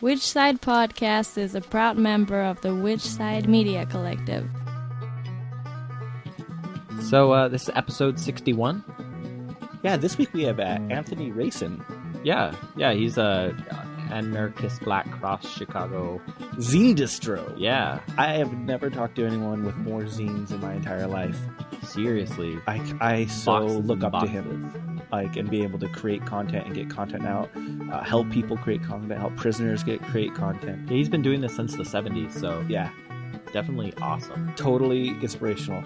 Which Side Podcast is a proud member of the Which Side Media Collective. So this is episode 61. Yeah, this week we have Anthony Rayson. Yeah, he's a anarchist Black Cross Chicago Zine Distro. Yeah. I have never talked to anyone with more zines in my entire life. Seriously. I so Boxes look and up to boxes. him. And be able to create content and get content out, help people create content, help prisoners create content. Yeah, he's been doing this since the 70s, so Yeah, definitely awesome. totally inspirational.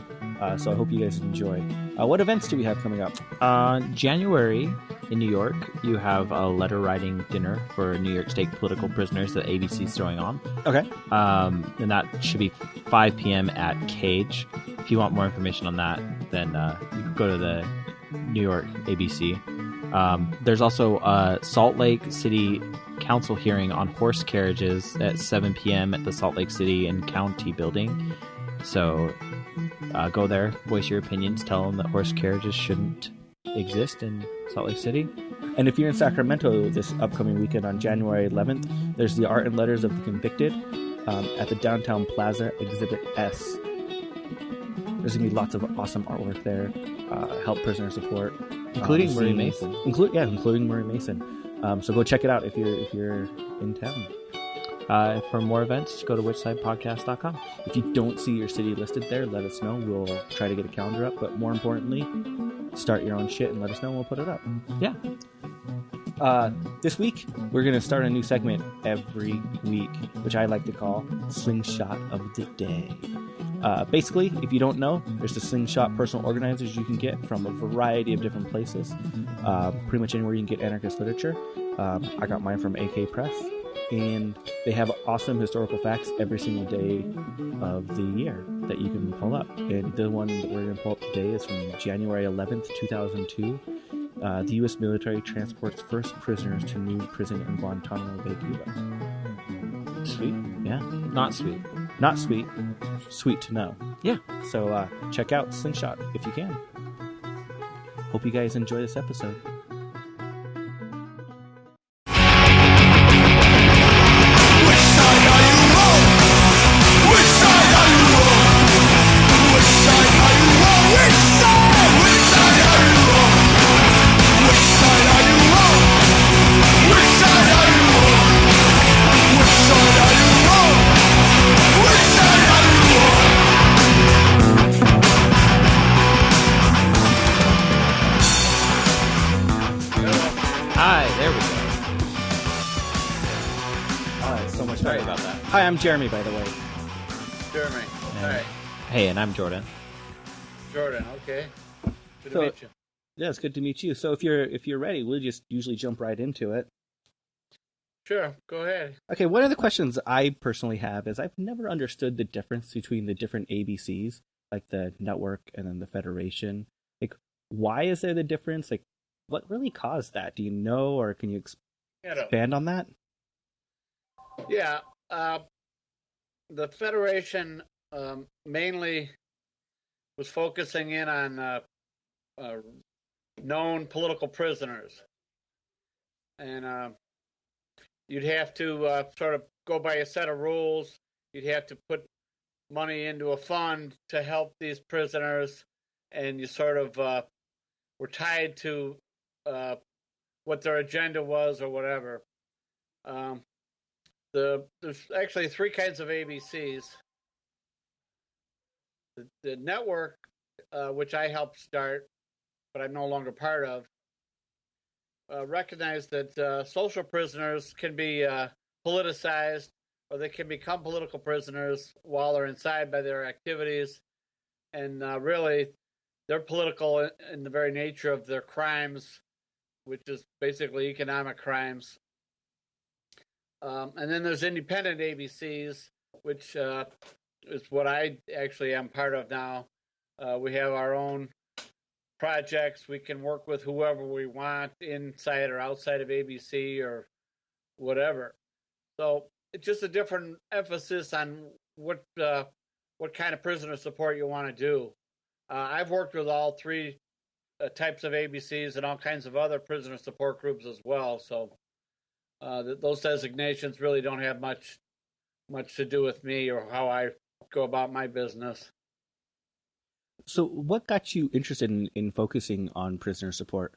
So I hope you guys enjoy. What events do we have coming up? January in New York, you have a letter writing dinner for New York State political prisoners that ABC is throwing on. Okay. And that should be 5 p.m. at Cage. If you want more information on that, then you can go to the New York ABC. There's also a Salt Lake City Council hearing on horse carriages at 7 p.m. at the Salt Lake City and County Building. So go there, voice your opinions, tell them that horse carriages shouldn't exist in Salt Lake City. And if you're in Sacramento this upcoming weekend on January 11th, there's the Art and Letters of the Convicted at the Downtown Plaza Exhibit S. There's going to be lots of awesome artwork there. Help prisoner support. Including Murray zines. Mason. Including Murray Mason. So go check it out if you're in town. For more events, go to whichsidepodcast.com. If you don't see your city listed there, let us know. We'll try to get a calendar up. But more importantly, start your own shit and let us know and we'll put it up. Yeah. This week, we're going to start a new segment every week, which I like to call Slingshot of the Day. Basically, if you don't know, there's the Slingshot personal organizers you can get from a variety of different places. Pretty much anywhere you can get anarchist literature. I got mine from AK Press. And they have awesome historical facts every single day of the year that you can pull up. And the one that we're going to pull up today is from January 11th, 2002. The U.S. military transports first prisoners to new prison in Guantanamo Bay, Cuba. Sweet. Yeah. Not sweet. Not sweet. Sweet to know. Yeah. So check out Slingshot if you can. Hope you guys enjoy this episode. Sorry about that. Hi, I'm Jeremy, by the way. Jeremy. All right. Hey, and I'm Jordan. Jordan, okay. Good to So- meet you. Yeah, it's good to meet you. So if you're ready, we'll just usually jump right into it. Sure, go ahead. Okay, one of the questions I personally have is I've never understood the difference between the different ABCs, like the network and then the Federation. Like, why is there the difference? Like, what really caused that? Do you know, or can you expand on that? Yeah, the Federation mainly was focusing in on known political prisoners. And you'd have to sort of go by a set of rules. You'd have to put money into a fund to help these prisoners, and you sort of were tied to what their agenda was or whatever. There's actually three kinds of ABCs. The network, which I helped start, but I'm no longer part of, recognized that social prisoners can be politicized, or they can become political prisoners while they're inside by their activities. And really, they're political in the very nature of their crimes, which is basically economic crimes. And then there's independent ABCs, which is what I actually am part of now. We have our own projects. We can work with whoever we want inside or outside of ABC or whatever. So it's just a different emphasis on what kind of prisoner support you want to do. I've worked with all three types of ABCs and all kinds of other prisoner support groups as well. So those designations really don't have much to do with me or how I go about my business. So, what got you interested in focusing on prisoner support?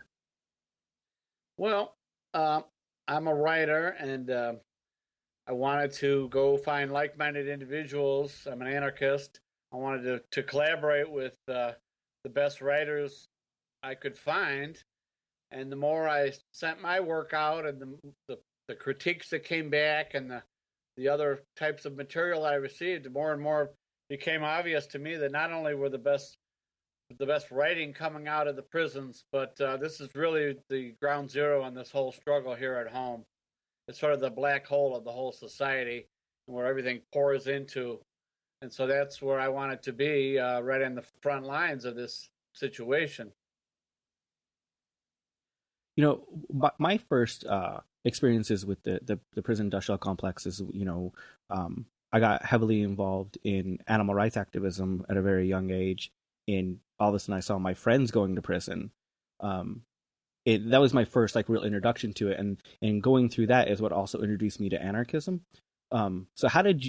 Well, I'm a writer, and I wanted to go find like-minded individuals. I'm an anarchist. I wanted to collaborate with the best writers I could find. And the more I sent my work out, and the critiques that came back, and the other types of material I received, the more and more became obvious to me that not only were the best writing coming out of the prisons, but this is really the ground zero in this whole struggle here at home. It's sort of the black hole of the whole society, where everything pours into. And so that's where I wanted to be, right in the front lines of this situation. You know, my first experiences with the prison industrial complex is, I got heavily involved in animal rights activism at a very young age. And all of a sudden I saw my friends going to prison. That was my first real introduction to it. And going through that is what also introduced me to anarchism. So how did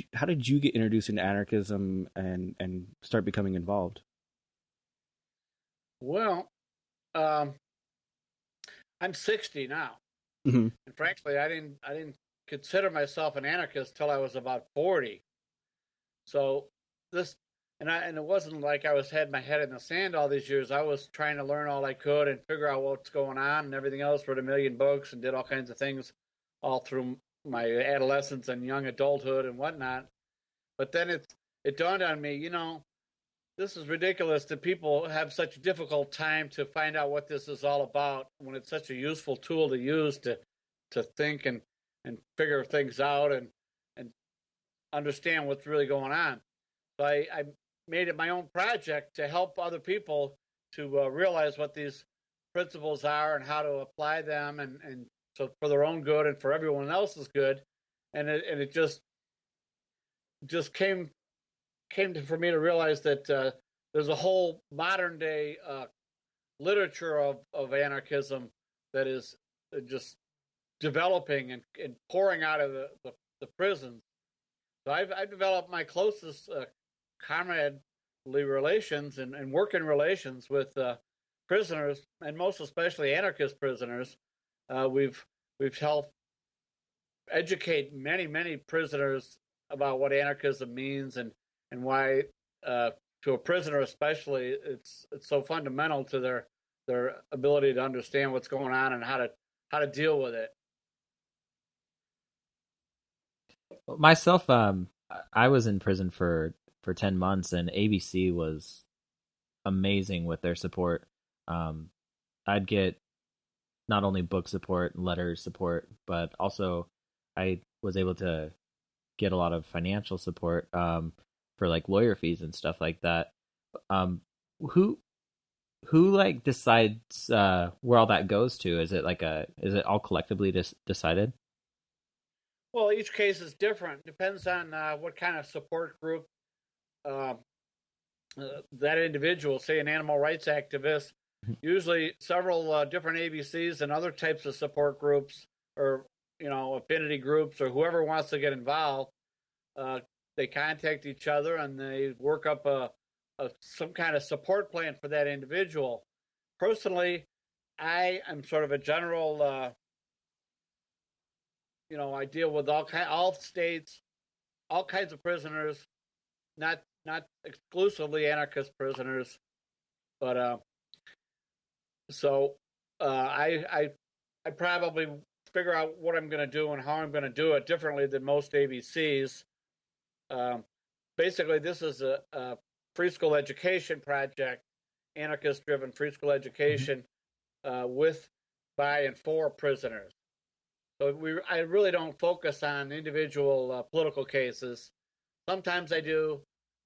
you get introduced into anarchism and start becoming involved? Well, I'm 60 now, Mm-hmm. and frankly, I didn't consider myself an anarchist till I was about 40. So this, and it wasn't like I had my head in the sand all these years. I was trying to learn all I could and figure out what's going on and everything else. Read a million books and did all kinds of things all through my adolescence and young adulthood and whatnot. But then it dawned on me, this is ridiculous that people have such a difficult time to find out what this is all about when it's such a useful tool to use to think and figure things out and understand what's really going on. So I made it my own project to help other people to realize what these principles are and how to apply them, and so for their own good and for everyone else's good. And it just came for me to realize that there's a whole modern day literature of anarchism that is just developing and pouring out of the prisons. So I've developed my closest comradely relations and working relations with prisoners, and most especially anarchist prisoners. We've helped educate many prisoners about what anarchism means and why to a prisoner especially it's so fundamental to their ability to understand what's going on and how to deal with it. Myself, I was in prison for 10 months, and ABC was amazing with their support. I'd get not only book support, letter support, but also I was able to get a lot of financial support for lawyer fees and stuff like that. Who decides where all that goes to? Is it all collectively decided? Well, each case is different. Depends on what kind of support group that individual, say an animal rights activist, usually several different ABCs and other types of support groups or affinity groups or whoever wants to get involved. They contact each other and they work up some kind of support plan for that individual. Personally, I am sort of a general. I deal with all states, all kinds of prisoners, not exclusively anarchist prisoners, but I probably figure out what I'm going to do and how I'm going to do it differently than most ABCs. Basically, this is a free school education project, anarchist-driven free school education with, by, and for prisoners. So I really don't focus on individual political cases. Sometimes I do.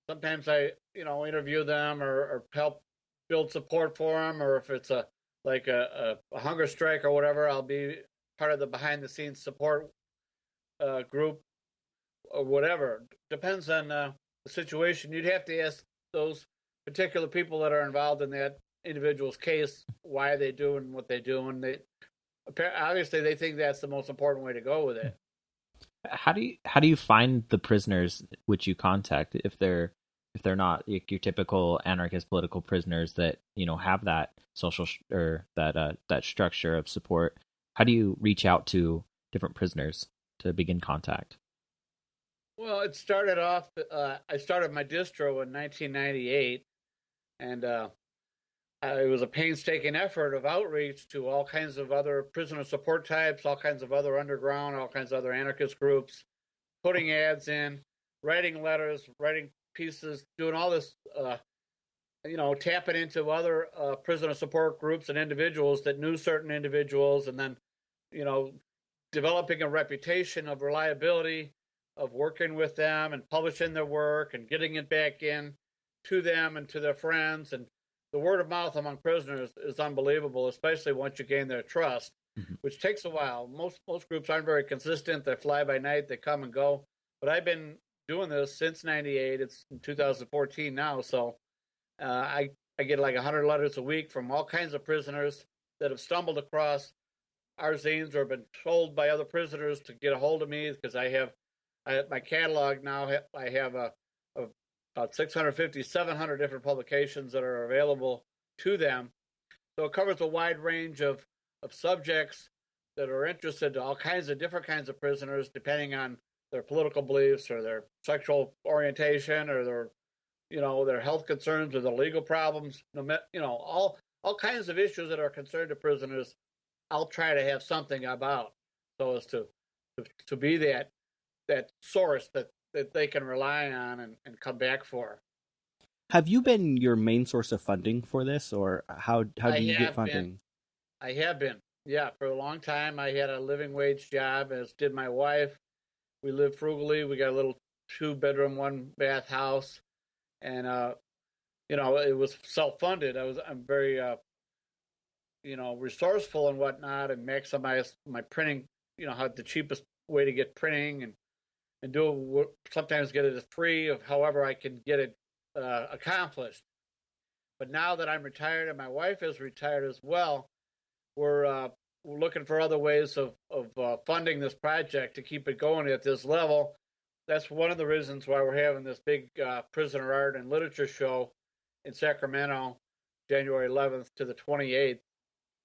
Sometimes I, interview them or help build support for them. Or if it's a hunger strike or whatever, I'll be part of the behind-the-scenes support group or whatever. Depends on the situation. You'd have to ask those particular people that are involved in that individual's case why they do and what they do, and obviously they think that's the most important way to go with it. How do you find the prisoners which you contact if they're not your typical anarchist political prisoners that have that social or that structure of support? How do you reach out to different prisoners to begin contact? Well, it started off. I started my distro in 1998, and it was a painstaking effort of outreach to all kinds of other prisoner support types, all kinds of other underground, all kinds of other anarchist groups, putting ads in, writing letters, writing pieces, doing all this, tapping into other prisoner support groups and individuals that knew certain individuals, and then, developing a reputation of reliability, of working with them and publishing their work and getting it back in to them and to their friends. And the word of mouth among prisoners is unbelievable, especially once you gain their trust, which takes a while. Most groups aren't very consistent. They fly by night. They come and go. But I've been doing this since 98. It's in 2014 now. So I get like 100 letters a week from all kinds of prisoners that have stumbled across our zines or been told by other prisoners to get a hold of me, because I have my catalog now. I have about 650, 700 different publications that are available to them. So it covers a wide range of subjects that are interested to all kinds of different kinds of prisoners, depending on their political beliefs or their sexual orientation or their health concerns or their legal problems. All kinds of issues that are concerned to prisoners. I'll try to have something about, so as to be that source that they can rely on and come back for. Have you been your main source of funding for this, or how do you get funding? I have been. Yeah, for a long time I had a living wage job, as did my wife. We lived frugally. We got a little 2-bedroom, 1-bath house, and it was self-funded. I'm very resourceful and whatnot, and maximize my printing. How the cheapest way to get printing and sometimes get it free of however I can get it accomplished. But now that I'm retired and my wife is retired as well, we're looking for other ways of funding this project to keep it going at this level. That's one of the reasons why we're having this big prisoner art and literature show in Sacramento, January 11th to the 28th.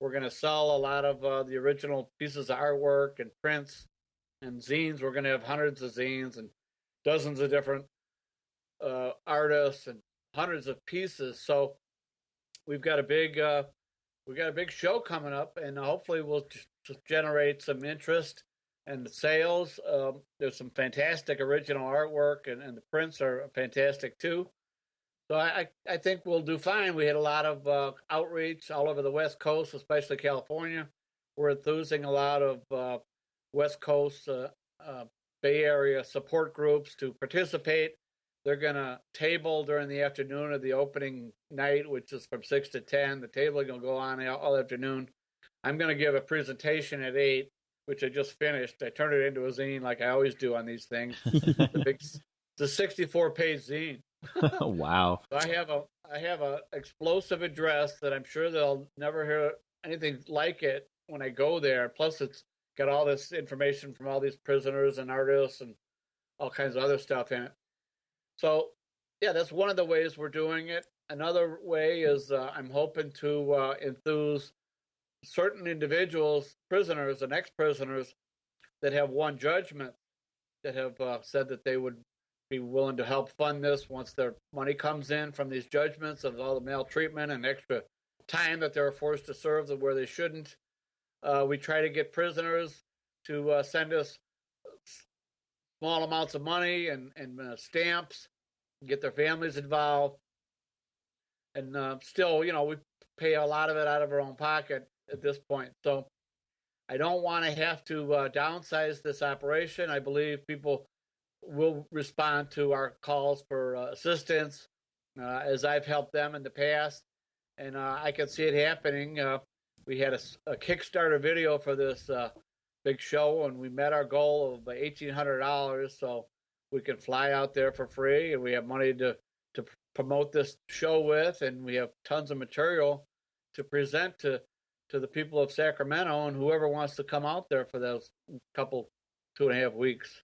We're going to sell a lot of the original pieces of artwork and prints and zines. We're going to have hundreds of zines and dozens of different artists and hundreds of pieces. So we've got a big show coming up, and hopefully we'll just generate some interest and sales. There's some fantastic original artwork, and the prints are fantastic too. So I think we'll do fine. We had a lot of outreach all over the West Coast, especially California. We're enthusing a lot of West Coast, Bay Area support groups to participate. They're going to table during the afternoon of the opening night, which is from 6 to 10. The tabling will go on all afternoon. I'm going to give a presentation at 8, which I just finished. I turned it into a zine like I always do on these things. It's a 64-page zine. Wow. So I have a explosive address that I'm sure they'll never hear anything like it when I go there. Plus, it's got all this information from all these prisoners and artists and all kinds of other stuff in it. So, yeah, that's one of the ways we're doing it. Another way is I'm hoping to enthuse certain individuals, prisoners and ex-prisoners that have won judgment, that have said that they would be willing to help fund this once their money comes in from these judgments of all the maltreatment and extra time that they're forced to serve where they shouldn't. We try to get prisoners to send us small amounts of money and stamps, get their families involved. And still, we pay a lot of it out of our own pocket at this point. So I don't want to have to downsize this operation. I believe people will respond to our calls for assistance as I've helped them in the past. And I can see it happening. We had a Kickstarter video for this big show, and we met our goal of $1,800, so we can fly out there for free, and we have money to promote this show with, and we have tons of material to present to to the people of Sacramento and whoever wants to come out there for those couple 2.5 weeks.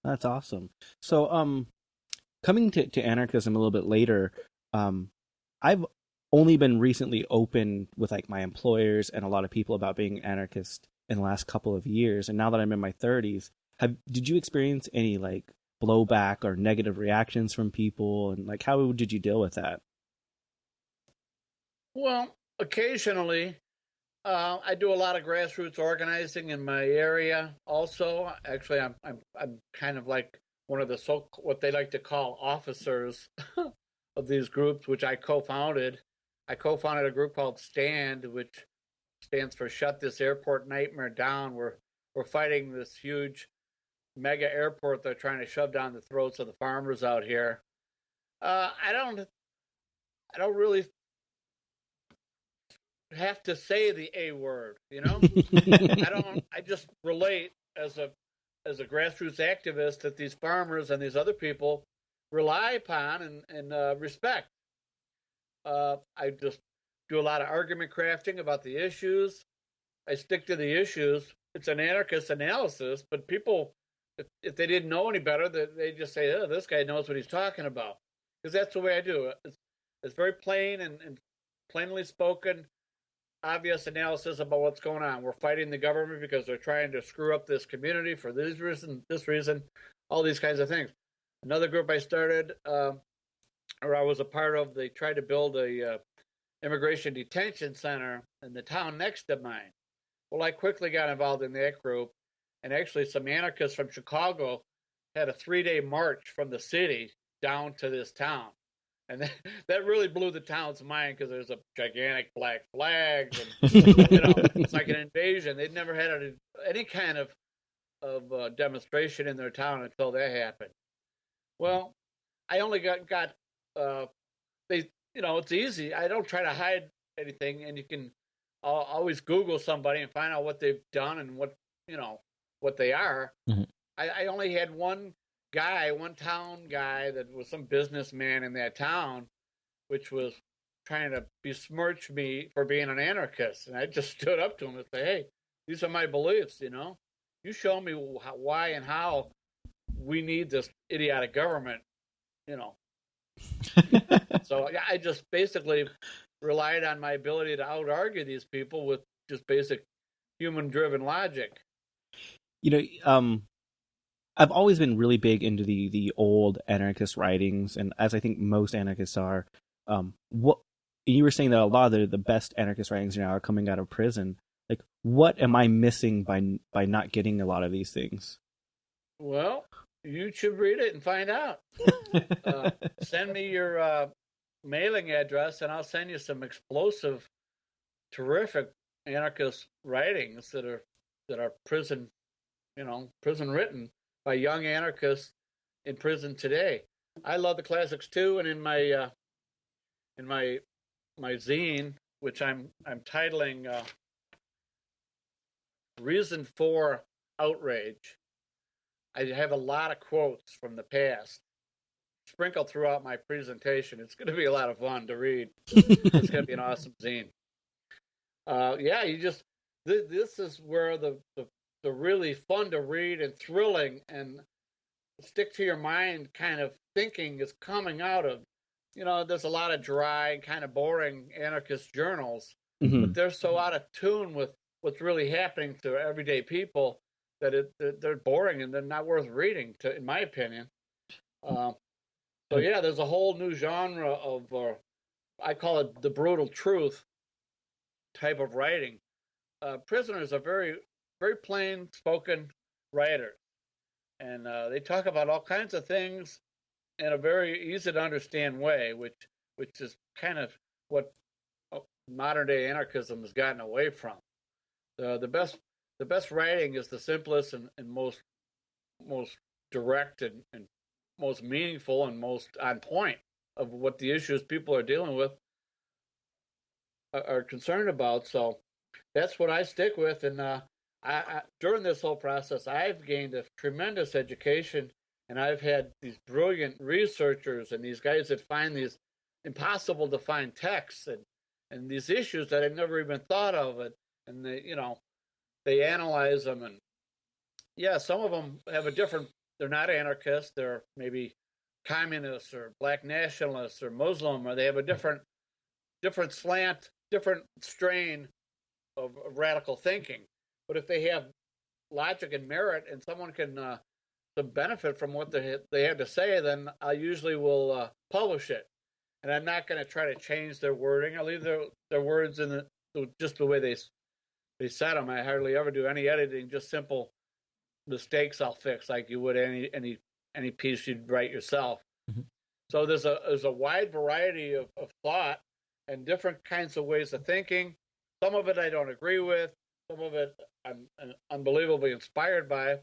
That's awesome. So, coming to anarchism a little bit later, I've only been recently open with like my employers and a lot of people about being anarchist in the last couple of years. And now that I'm in my 30s, did you experience any like blowback or negative reactions from people? And like, how did you deal with that? Well, occasionally, I do a lot of grassroots organizing in my area. Also, actually, I'm kind of like one of the what they like to call officers of these groups, which I co-founded. I co-founded a group called STAND, which stands for Shut This Airport Nightmare Down. We're fighting this huge mega airport they're trying to shove down the throats of the farmers out here. I don't really have to say the A word, you know. I just relate as a grassroots activist that these farmers and these other people rely upon and respect. I just do a lot of argument crafting about the issues. I stick to the issues. It's an anarchist analysis, but people, if they didn't know any better, they just say, "Oh, this guy knows what he's talking about," because that's the way I do it. It's very plain and plainly spoken, obvious analysis about what's going on. We're fighting the government because they're trying to screw up this community for this reason, all these kinds of things. Another group I started, or I was a part of, they tried to build a immigration detention center in the town next to mine. Well, I quickly got involved in that group, and actually some anarchists from Chicago had a 3-day march from the city down to this town. And that really blew the town's mind because there's a gigantic black flag, and it's like an invasion. They'd never had any kind of demonstration in their town until that happened. Well, I only got it's easy. I don't try to hide anything, and you can always Google somebody and find out what they've done and what they are. Mm-hmm. I only had one town guy that was some businessman in that town, which was trying to besmirch me for being an anarchist. And I just stood up to him and said, "Hey, these are my beliefs, You show me why and how we need this idiotic government, So yeah, I just basically relied on my ability to out-argue these people with just basic human-driven logic. I've always been really big into the old anarchist writings, and as I think most anarchists are, what you were saying that a lot of the best anarchist writings now are coming out of prison. Like, what am I missing by not getting a lot of these things? Well, you should read it and find out. Send me your mailing address, and I'll send you some explosive, terrific anarchist writings that are prison written by young anarchists in prison today. I love the classics too, and in my zine, which I'm titling "Reason for Outrage," I have a lot of quotes from the past sprinkled throughout my presentation. It's going to be a lot of fun to read. It's going to be an awesome zine. This is where the really fun to read and thrilling and stick to your mind kind of thinking is coming out of. There's a lot of dry, kind of boring anarchist journals, mm-hmm. but they're so out of tune with what's really happening to everyday people that they're boring and they're not worth reading, in my opinion. So yeah, there's a whole new genre of, I call it the brutal truth type of writing. Prisoners are very, very plain spoken writers, and they talk about all kinds of things in a very easy to understand way, which is kind of what modern day anarchism has gotten away from. The best writing is the simplest and most direct and most meaningful and most on point of what the issues people are dealing with are concerned about. So that's what I stick with. And I during this whole process, I've gained a tremendous education, and I've had these brilliant researchers and these guys that find these impossible to find texts and these issues that I've never even thought of, and they analyze them, and yeah, some of them have a different. They're not anarchists. They're maybe communists or black nationalists or Muslim, or they have a different slant, different strain of radical thinking. But if they have logic and merit, and someone can benefit from what they have to say, then I usually will publish it. And I'm not going to try to change their wording. I leave their words in just the way they said them. I hardly ever do any editing. Just simple mistakes I'll fix, like you would any piece you'd write yourself. Mm-hmm. So there's a wide variety of thought and different kinds of ways of thinking. Some of it I don't agree with. Some of it I'm unbelievably inspired by.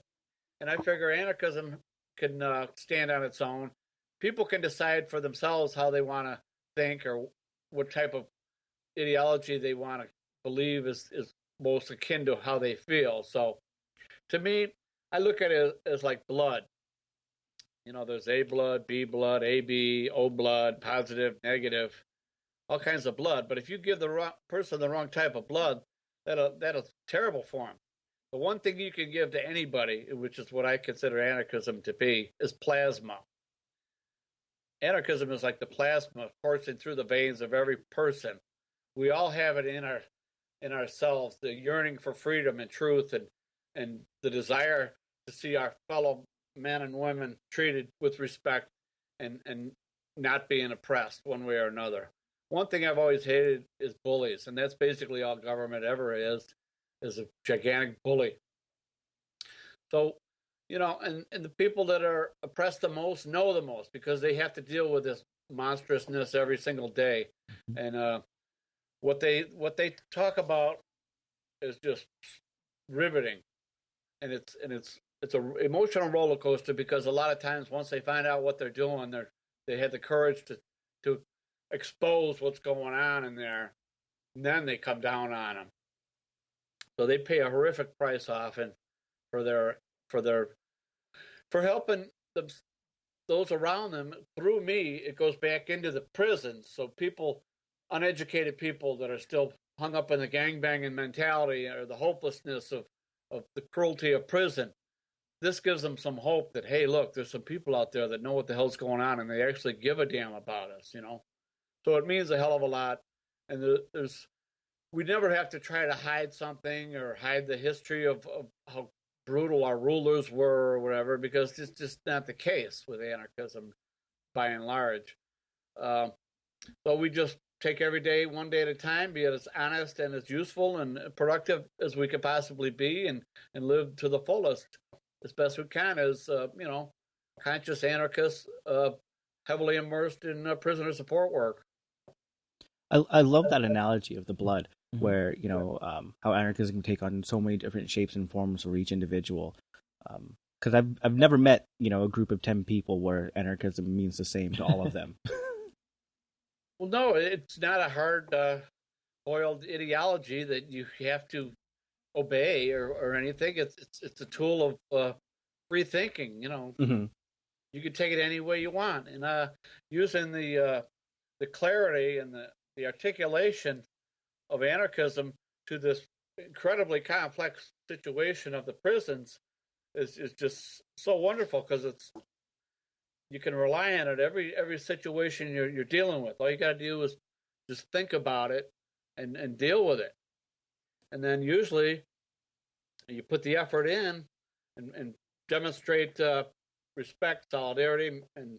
And I figure anarchism can stand on its own. People can decide for themselves how they want to think or what type of ideology they want to believe is most akin to how they feel. So to me, I look at it as like blood. There's A blood, B blood, AB, O blood, positive, negative, all kinds of blood. But if you give the wrong person the wrong type of blood, that'll terrible for him. The one thing you can give to anybody, which is what I consider anarchism to be, is plasma. Anarchism is like the plasma coursing through the veins of every person. We all have it in ourselves, the yearning for freedom and truth, and the desire to see our fellow men and women treated with respect and not being oppressed one way or another. One thing I've always hated is bullies, and that's basically all government ever is a gigantic bully. So, and the people that are oppressed the most know the most because they have to deal with this monstrousness every single day. And what they talk about is just riveting, and it's an emotional roller coaster because a lot of times once they find out what they're doing, they have the courage to expose what's going on in there, and then they come down on them. So they pay a horrific price often for helping those around them. Through me, it goes back into the prisons. So uneducated people that are still hung up in the gangbanging mentality or the hopelessness of the cruelty of prison. This gives them some hope that, hey, look, there's some people out there that know what the hell's going on and they actually give a damn about us, So it means a hell of a lot. And we never have to try to hide something or hide the history of how brutal our rulers were or whatever, because it's just not the case with anarchism by and large. So we just take every day, one day at a time, be as honest and as useful and productive as we could possibly be, and live to the fullest as best we can as, conscious anarchists heavily immersed in prisoner support work. I love that analogy of the blood, where how anarchism can take on so many different shapes and forms for each individual. Because I've never met a group of 10 people where anarchism means the same to all of them. Well, no, it's not a hard-boiled ideology that you have to obey or anything. It's a tool of free thinking. Mm-hmm. You can take it any way you want, and using the clarity and the articulation of anarchism to this incredibly complex situation of the prisons is just so wonderful because you can rely on it every situation you're dealing with. All you got to do is just think about it and deal with it, and then usually you put the effort in and demonstrate respect, solidarity, and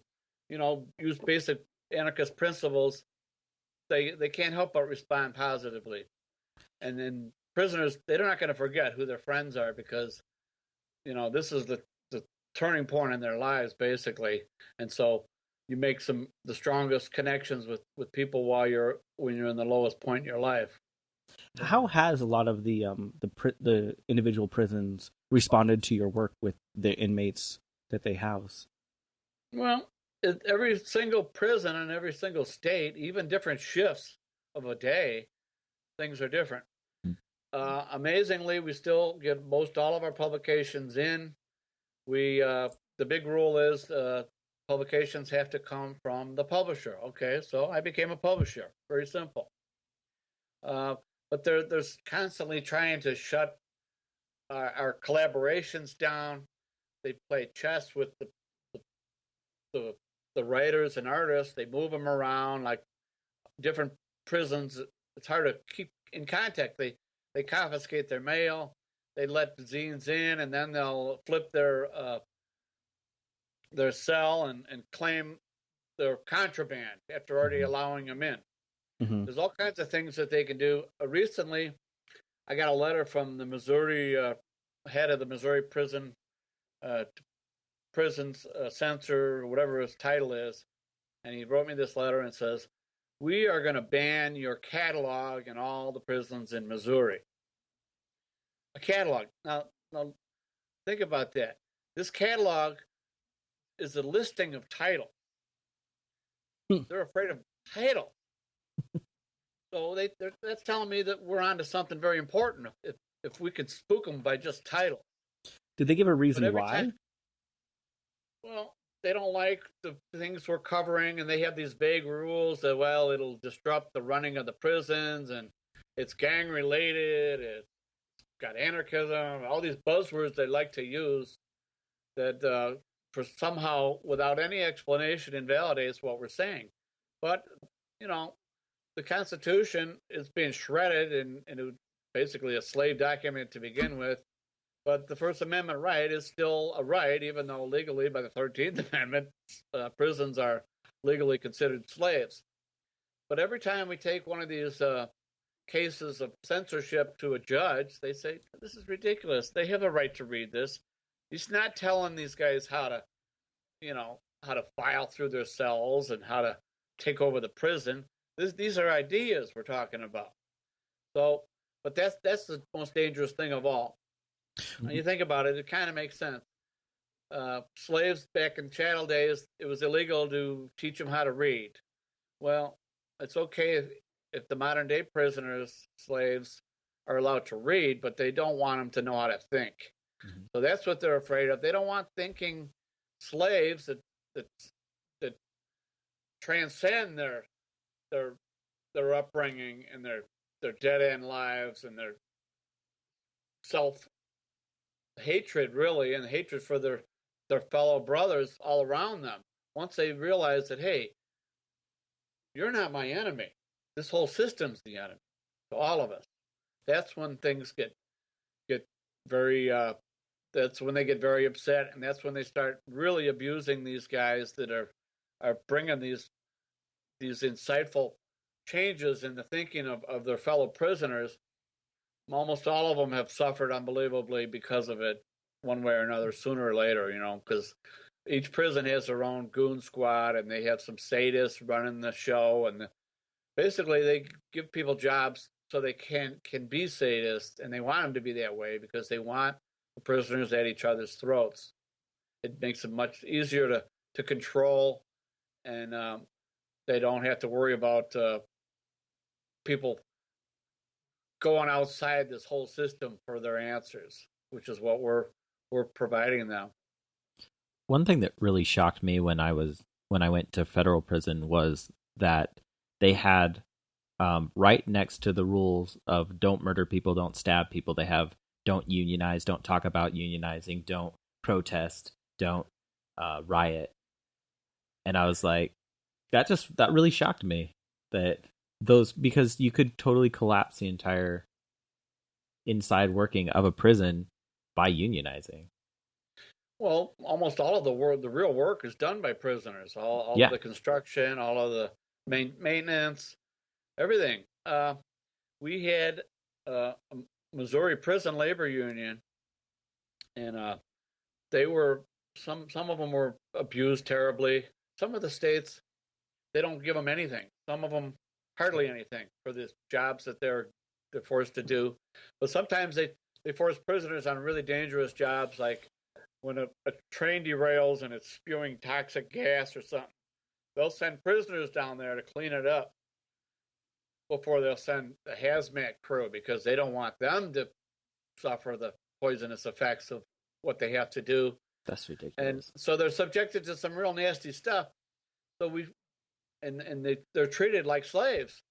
use basic anarchist principles. They can't help but respond positively. And then prisoners, they're not going to forget who their friends are because, this is the turning point in their lives, basically. And so you make the strongest connections with people when you're in the lowest point in your life. How has a lot of the individual prisons responded to your work with the inmates that they house? Well, every single prison in every single state, even different shifts of a day, things are different. Amazingly, we still get most all of our publications in. The big rule is publications have to come from the publisher. Okay, so I became a publisher. Very simple. But they're constantly trying to shut our collaborations down. They play chess with the writers and artists. They move them around like different prisons. It's hard to keep in contact. They confiscate their mail. They let the zines in, and then they'll flip their cell and claim their contraband after already allowing them in. Mm-hmm. There's all kinds of things that they can do. Recently, I got a letter from the Missouri head of the Missouri prisons censor, whatever his title is, and he wrote me this letter and says, "We are going to ban your catalog in all the prisons in Missouri." A catalog. Now think about that. This catalog is a listing of titles. They're afraid of titles. So that's telling me that we're on to something very important if we could spook them by just titles. Did they give a reason why? Well, they don't like the things we're covering, and they have these vague rules that, well, it'll disrupt the running of the prisons, and it's gang-related, it's got anarchism, all these buzzwords they like to use that for somehow, without any explanation, invalidates what we're saying. But, the Constitution is being shredded, and it was basically a slave document to begin with. But the First Amendment right is still a right, even though legally, by the 13th Amendment, prisons are legally considered slaves. But every time we take one of these cases of censorship to a judge, they say, this is ridiculous. They have a right to read this. He's not telling these guys how to file through their cells and how to take over the prison. These are ideas we're talking about. So, but that's the most dangerous thing of all. When you think about it, it kind of makes sense. Slaves back in chattel days, it was illegal to teach them how to read. Well, it's okay if the modern day prisoners, slaves, are allowed to read, but they don't want them to know how to think. Mm-hmm. So that's what they're afraid of. They don't want thinking slaves that transcend their upbringing and their dead end lives and their self hatred, really, and hatred for their fellow brothers all around them. Once they realize that, hey, you're not my enemy. This whole system's the enemy to all of us. That's when things get very. That's when they get very upset, and that's when they start really abusing these guys that are bringing these insightful changes in the thinking of their fellow prisoners. Almost all of them have suffered unbelievably because of it, one way or another, sooner or later, because each prison has their own goon squad, and they have some sadists running the show, and basically they give people jobs so they can be sadists, and they want them to be that way because they want the prisoners at each other's throats. It makes it much easier to control, and they don't have to worry about people going outside this whole system for their answers, which is what we're providing them. One thing that really shocked me when I went to federal prison was that they had right next to the rules of don't murder people, don't stab people, they have don't unionize, don't talk about unionizing, don't protest, don't riot. And I was like, that really shocked me, that those, because you could totally collapse the entire inside working of a prison by unionizing. Well, almost all of the real work is done by prisoners. All of the construction, all of the maintenance, everything. We had a Missouri Prison Labor Union, and they were some of them were abused terribly. Some of the states, they don't give them anything. Some of them hardly anything for the jobs that they're forced to do. But sometimes they force prisoners on really dangerous jobs, like when a train derails and it's spewing toxic gas or something. They'll send prisoners down there to clean it up before they'll send the hazmat crew, because they don't want them to suffer the poisonous effects of what they have to do. That's ridiculous. And so they're subjected to some real nasty stuff. So they're treated like slaves.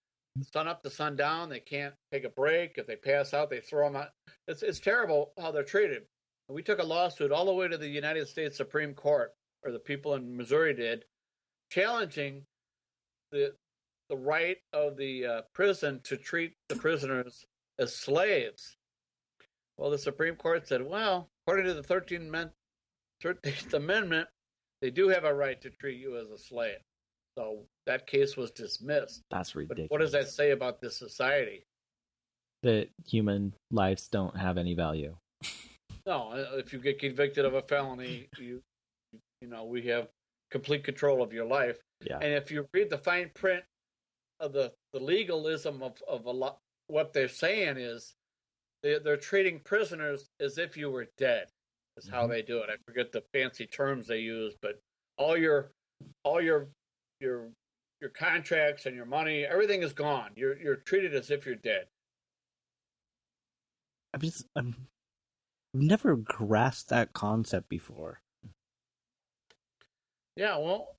sun up to sundown. They can't take a break. If they pass out, they throw them out. It's terrible how they're treated. We took a lawsuit all the way to the United States Supreme Court, or the people in Missouri did, challenging the right of the prison to treat the prisoners as slaves. Well, the Supreme Court said, well, according to the 13th Amendment, they do have a right to treat you as a slave. So that case was dismissed. That's ridiculous. But what does that say about this society? That human lives don't have any value. No, if you get convicted of a felony, you know, we have complete control of your life. Yeah. And if you read the fine print of the legalism of a lot, what they're saying is they're treating prisoners as if you were dead. Is how they do it. I forget the fancy terms they use, but all your contracts and your money, everything is gone. You're treated as if you're dead. I've never grasped that concept before. Yeah, well,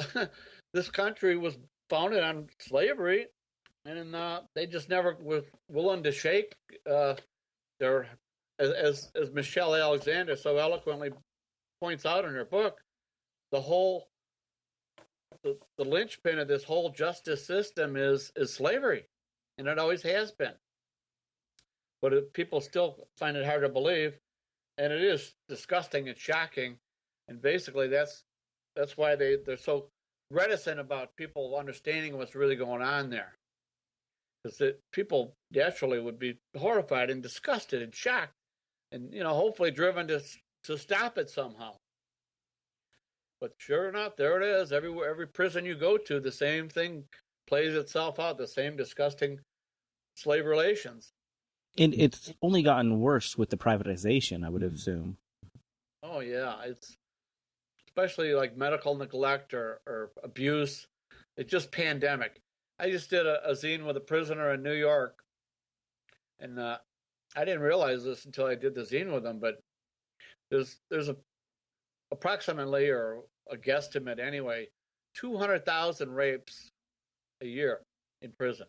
this country was founded on slavery, and they just never were willing to shake their, as Michelle Alexander so eloquently points out in her book, the linchpin of this whole justice system is slavery, and it always has been. But people still find it hard to believe, and it is disgusting and shocking, and basically that's why they're so reticent about people understanding what's really going on there. Because people naturally would be horrified and disgusted and shocked, and hopefully driven to stop it somehow. But sure enough, there it is. Every prison you go to, the same thing plays itself out. The same disgusting slave relations. And it's only gotten worse with the privatization, I would assume. Oh yeah, it's especially like medical neglect or abuse. It's just pandemic. I just did a zine with a prisoner in New York, and I didn't realize this until I did the zine with him. But there's approximately, or a guesstimate anyway, 200,000 rapes a year in prison,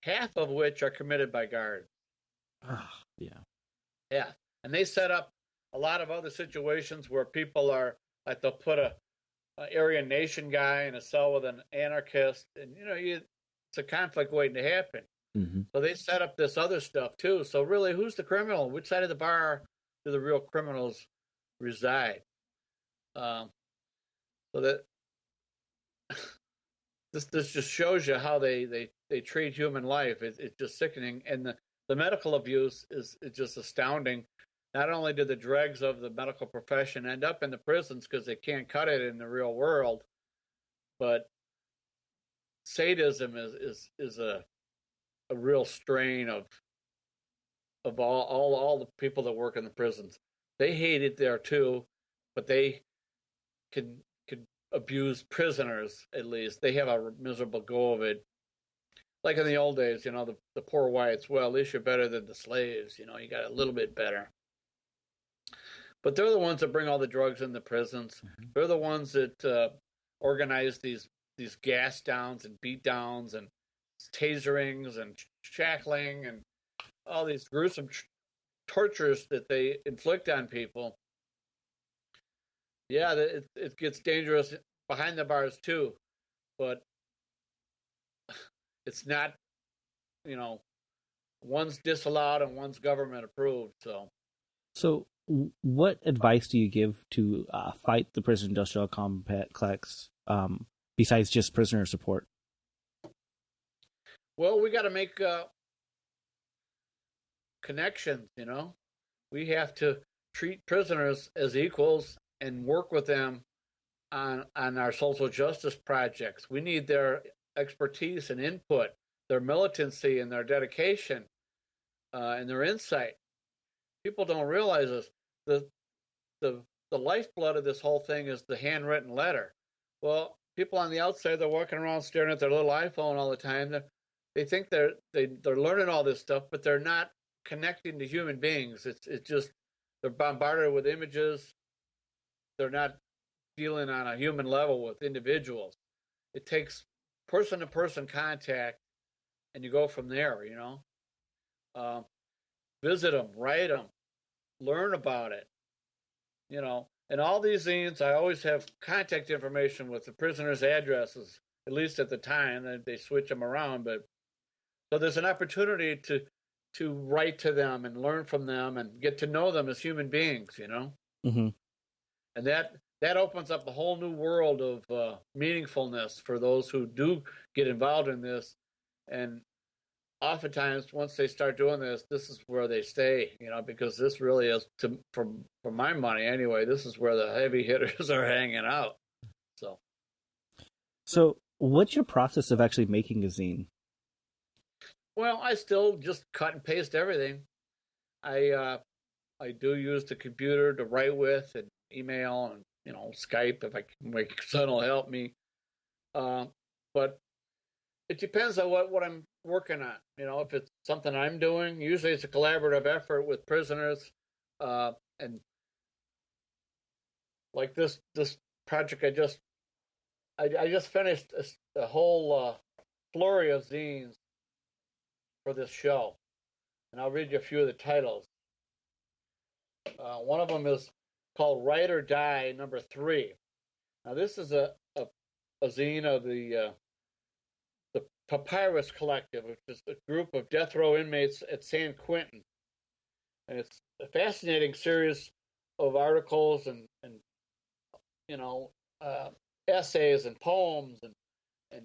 half of which are committed by guards. Yeah. And they set up a lot of other situations where people are like, they'll put a Aryan Nation guy in a cell with an anarchist, and it's a conflict waiting to happen. Mm-hmm. So they set up this other stuff too. So really, who's the criminal? Which side of the bar do the real criminals reside? So that this just shows you how they treat human life. It's just sickening, and the medical abuse is just astounding. Not only do the dregs of the medical profession end up in the prisons because they can't cut it in the real world, but sadism is a real strain of all the people that work in the prisons. They hate it there too, but they could abuse prisoners. At least they have a miserable go of it. Like in the old days, the poor whites. Well, at least you're better than the slaves. You got a little bit better. But they're the ones that bring all the drugs in the prisons. Mm-hmm. They're the ones that organize these gas downs and beat downs and taserings and shackling and all these gruesome tortures that they inflict on people. Yeah, it gets dangerous behind the bars too, but it's not, one's disallowed and one's government approved. So what advice do you give to fight the prison industrial complex besides just prisoner support? Well, we got to make connections, We have to treat prisoners as equals and work with them on our social justice projects. We need their expertise and input, their militancy and their dedication, and their insight. People don't realize this. The lifeblood of this whole thing is the handwritten letter. Well, people on the outside, they're walking around staring at their little iPhone all the time. They think they're learning all this stuff, but they're not connecting to human beings. It's just they're bombarded with images. They're not dealing on a human level with individuals. It takes person-to-person contact and you go from there. Visit them, write them, learn about it. And all these zines, I always have contact information with the prisoners' addresses, at least at the time. They switch them around, but so there's an opportunity to write to them and learn from them and get to know them as human beings. Mm-hmm. And that opens up a whole new world of meaningfulness for those who do get involved in this. And oftentimes, once they start doing this is where they stay, because this really is, for my money anyway, this is where the heavy hitters are hanging out. So what's your process of actually making a zine? Well, I still just cut and paste everything. I do use the computer to write with, and email, and Skype if my son will help me. But it depends on what I'm working on. If it's something I'm doing, usually it's a collaborative effort with prisoners. And like this project, I just finished a whole flurry of zines for this show, and I'll read you a few of the titles. One of them is called "Write or Die" #3. Now this is a zine of the Papyrus Collective, which is a group of death row inmates at San Quentin, and it's a fascinating series of articles and essays and poems and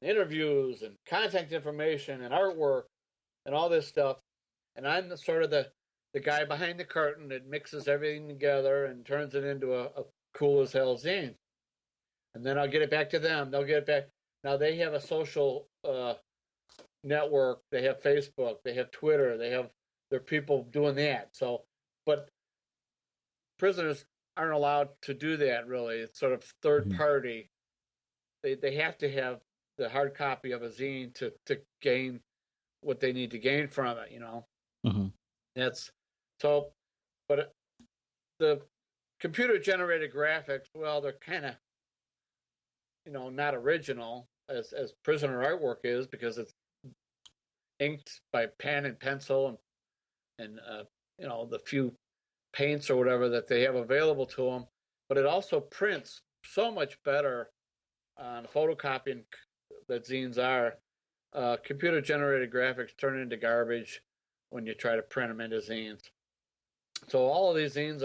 interviews and contact information and artwork and all this stuff. And I'm the guy behind the curtain that mixes everything together and turns it into a cool as hell zine. And then I'll get it back to them. They'll get it back. Now they have a social network. They have Facebook. They have Twitter. They have their people doing that. So, but prisoners aren't allowed to do that, really. It's sort of third party. They have to have the hard copy of a zine to gain what they need to gain from it, Mm-hmm. That's so, but the computer generated graphics, well, they're kind of, not original as prisoner artwork is, because it's inked by pen and pencil and the few paints or whatever that they have available to them. But it also prints so much better on photocopying that zines are. Computer generated graphics turn into garbage when you try to print them into zines. So all of these zines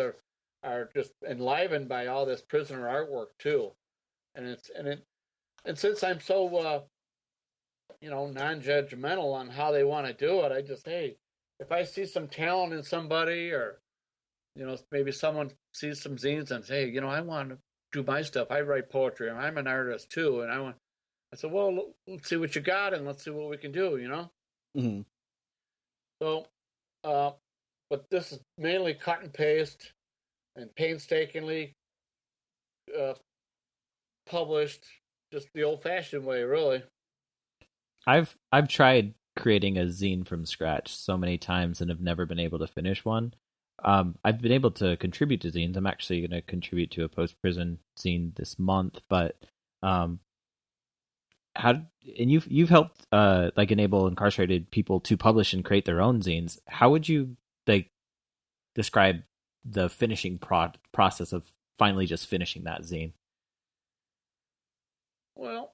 are just enlivened by all this prisoner artwork too, and since I'm so non-judgmental on how they want to do it, I just, hey, if I see some talent in somebody, or maybe someone sees some zines and say, hey, I want to do my stuff. I write poetry, and I'm an artist too, and I said, well, let's see what you got, and let's see what we can do, Mm-hmm. So, but this is mainly cut and paste and painstakingly published, just the old-fashioned way, really. I've tried creating a zine from scratch so many times and have never been able to finish one. I've been able to contribute to zines. I'm actually going to contribute to a post-prison zine this month, but you've helped enable incarcerated people to publish and create their own zines. How would you describe the finishing process of finally just finishing that zine? Well,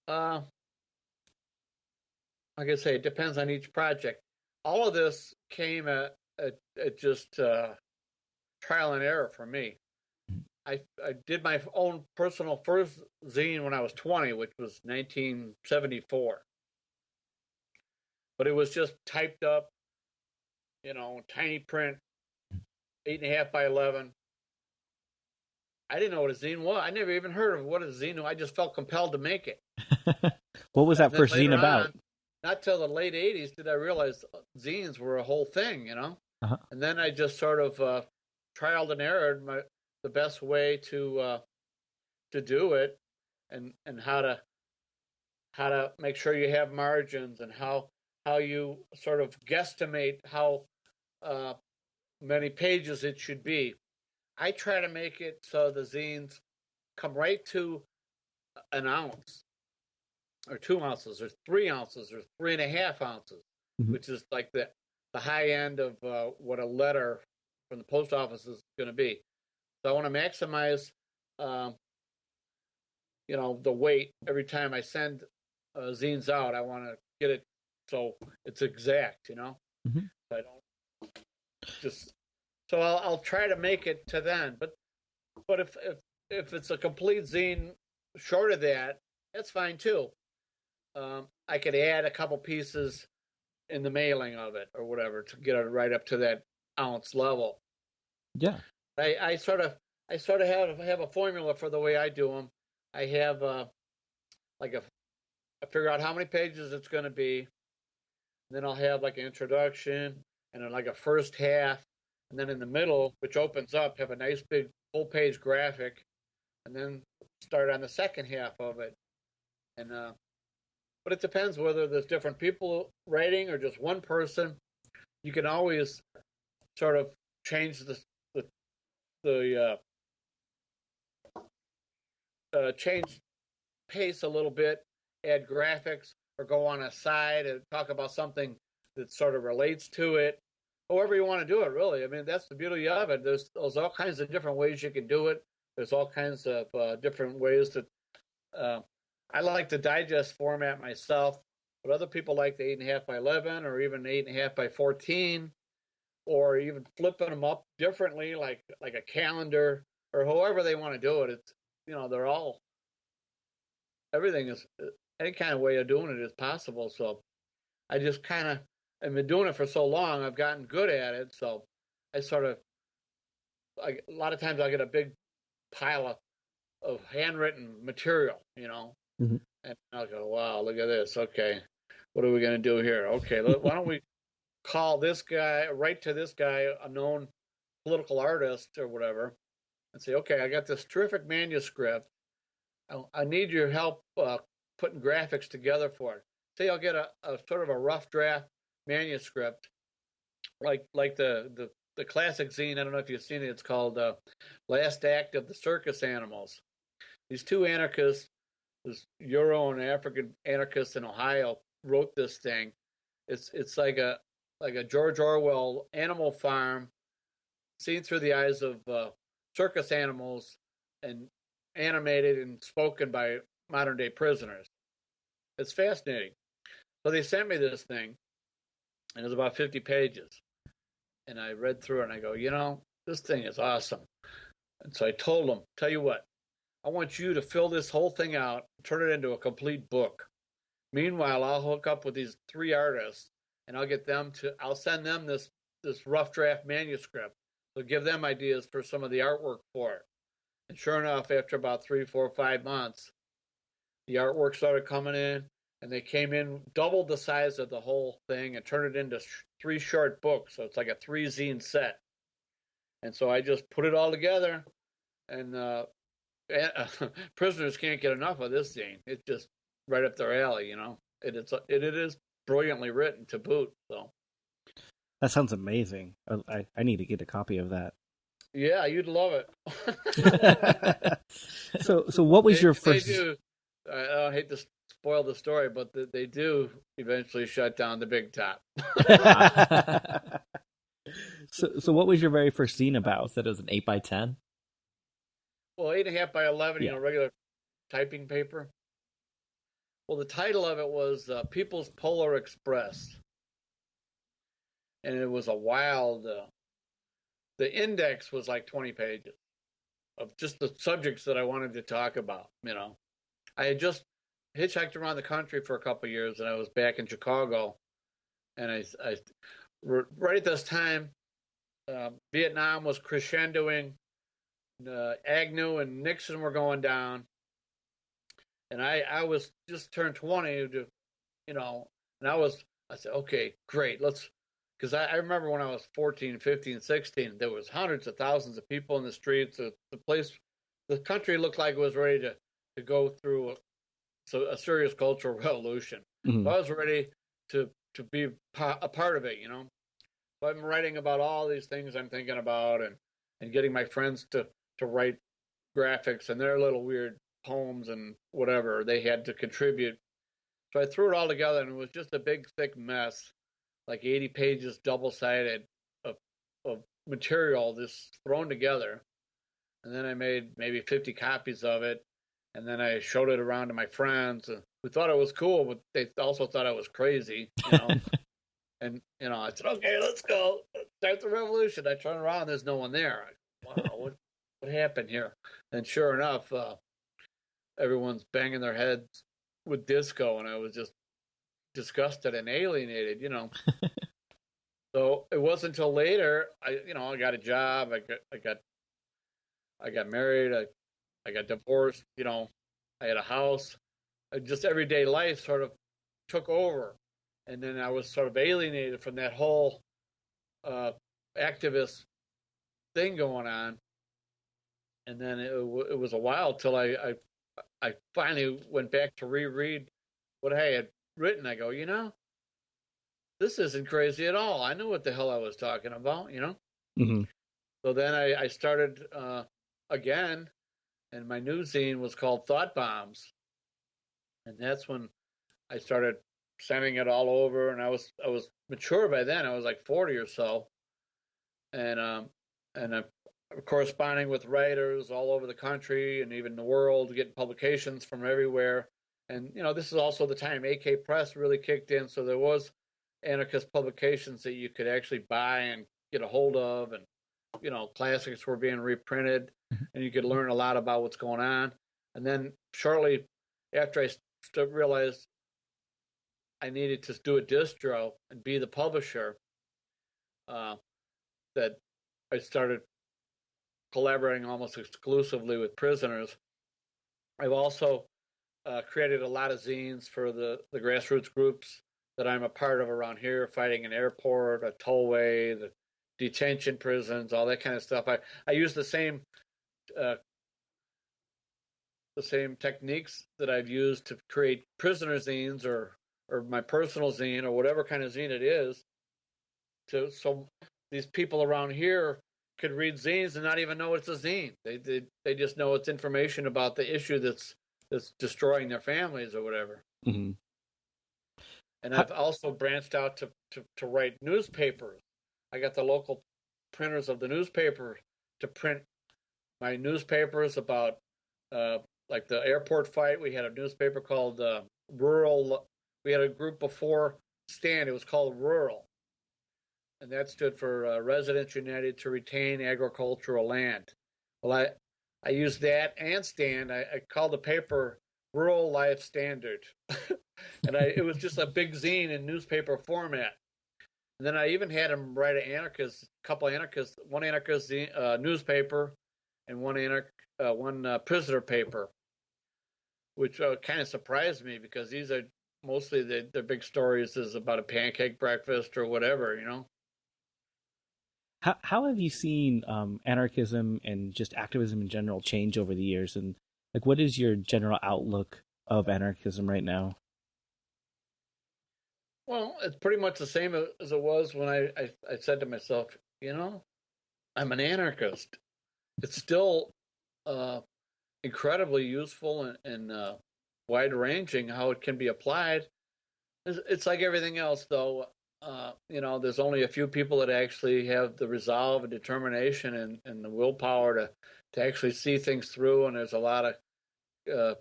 like I say, it depends on each project. All of this came at just trial and error for me. I did my own personal first zine when I was 20, which was 1974. But it was just typed up, tiny print, 8.5 by 11. I didn't know what a zine was. I never even heard of what a zine was. I just felt compelled to make it. What was that first zine about? Not till the late 80s did I realize zines were a whole thing, Uh-huh. And then I just sort of trialed and errored the best way to do it, and how to make sure you have margins, and how you sort of guesstimate how many pages it should be. I try to make it so the zines come right to an ounce. or 2 ounces, or 3 ounces, or 3.5 ounces, which is like the high end of what a letter from the post office is going to be. So I want to maximize, the weight every time I send zines out. I want to get it so it's exact, Mm-hmm. So I don't just. So I'll try to make it to then, but if it's a complete zine short of that, that's fine too. I could add a couple pieces in the mailing of it or whatever to get it right up to that ounce level. Yeah. I sort of have a formula for the way I do them. I have I figure out how many pages it's going to be. And then I'll have like an introduction and then like a first half, and then in the middle, which opens up, have a nice big full page graphic, and then start on the second half of it. And but it depends whether there's different people writing or just one person. You can always sort of change the change pace a little bit, add graphics, or go on a side and talk about something that sort of relates to it. However you want to do it, really. I mean, that's the beauty of it. There's all kinds of different ways you can do it. There's all kinds of different ways that I like the digest format myself, but other people like the 8.5 by 11 or even 8.5 by 14, or even flipping them up differently, like a calendar, or however they want to do it. It's they're all, everything is, any kind of way of doing it is possible. So I just kind of, I've been doing it for so long, I've gotten good at it. So I sort of, a lot of times I get a big pile of handwritten material, Mm-hmm. and I'll go, wow, look at this. Okay, what are we going to do here? Okay, why don't we call this guy, write to this guy, a known political artist or whatever, and say, okay, I got this terrific manuscript. I need your help putting graphics together for it. Say I'll get a sort of a rough draft manuscript, like the classic zine. I don't know if you've seen it. It's called Last Act of the Circus Animals. These two anarchists, this Euro and African anarchists in Ohio, wrote this thing. It's like a George Orwell Animal Farm, seen through the eyes of circus animals, and animated and spoken by modern day prisoners. It's fascinating. So they sent me this thing, and it was about 50 pages. And I read through it, and I go, this thing is awesome. And so I told them, tell you what, I want you to fill this whole thing out, turn it into a complete book. Meanwhile, I'll hook up with these 3 artists, and I'll send them this rough draft manuscript. So give them ideas for some of the artwork for it. And sure enough, after about 3, 4, 5 months, the artwork started coming in, and they came in, doubled the size of the whole thing, and turned it into 3 short books. So it's like a 3-zine set. And so I just put it all together, and prisoners can't get enough of this zine. It's just right up their alley, It is brilliantly written to boot. So that sounds amazing. I need to get a copy of that. Yeah, you'd love it. So what was your first? They do. I hate to spoil the story, but they do eventually shut down the Big Top. So what was your very first zine about? Said it was an 8 by 10. Well, 8.5 by 11, Yeah. Regular typing paper. Well, the title of it was People's Polar Express, and it was a wild. The index was like 20 pages of just the subjects that I wanted to talk about. I had just hitchhiked around the country for a couple of years, and I was back in Chicago, and I right at this time, Vietnam was crescendoing. Agnew and Nixon were going down, and I was just turned 20 to, and I said, okay, great, because I remember when I was 14, 15, 16, there was hundreds of thousands of people in the streets. The country looked like it was ready to go through a serious cultural revolution. Mm-hmm. So I was ready to be a part of it, So I'm writing about all these things I'm thinking about, and getting my friends to write graphics and their little weird poems and whatever they had to contribute. So I threw it all together, and it was just a big, thick mess, like 80 pages, double-sided of material just thrown together. And then I made maybe 50 copies of it, and then I showed it around to my friends who thought it was cool, but they also thought I was crazy, And I said, okay, let's go. Let's start the revolution. I turn around, there's no one there. Wow, what happened here? And sure enough, everyone's banging their heads with disco, and I was just disgusted and alienated, So it wasn't until later, I got a job, I got married, I got divorced, I had a house. Just everyday life sort of took over. And then I was sort of alienated from that whole activist thing going on. And then it was a while till I finally went back to reread what I had written. I go, this isn't crazy at all. I knew what the hell I was talking about, Mm-hmm. So then I started again, and my new zine was called Thought Bombs. And that's when I started sending it all over, and I was mature by then. I was like 40 or so, and I'm corresponding with writers all over the country and even the world, getting publications from everywhere. And this is also the time AK Press really kicked in, so there was anarchist publications that you could actually buy and get a hold of, and classics were being reprinted, and you could learn a lot about what's going on. And then shortly after I realized I needed to do a distro and be the publisher, that I started collaborating almost exclusively with prisoners. I've also created a lot of zines for the grassroots groups that I'm a part of around here, fighting an airport, a tollway, the detention prisons, all that kind of stuff. I use the same techniques that I've used to create prisoner zines or my personal zine or whatever kind of zine it is, so these people around here could read zines and not even know it's a zine. They just know it's information about the issue that's destroying their families or whatever. Mm-hmm. And I've also branched out to write newspapers. I got the local printers of the newspaper to print my newspapers about like the airport fight. We had a newspaper called Rural. We had a group before Stand. It was called Rural, and that stood for Residents United to Retain Agricultural Land. Well, I used that and Stand. I called the paper Rural Life Standard, and it was just a big zine in newspaper format. And then I even had him write one anarchist newspaper, and one prisoner paper, which kind of surprised me because these are mostly the big stories is about a pancake breakfast or whatever, How have you seen anarchism and just activism in general change over the years? And what is your general outlook of anarchism right now? Well, it's pretty much the same as it was when I said to myself, I'm an anarchist. It's still incredibly useful and wide-ranging how it can be applied. It's like everything else, though. There's only a few people that actually have the resolve and determination and the willpower to actually see things through, and there's a lot of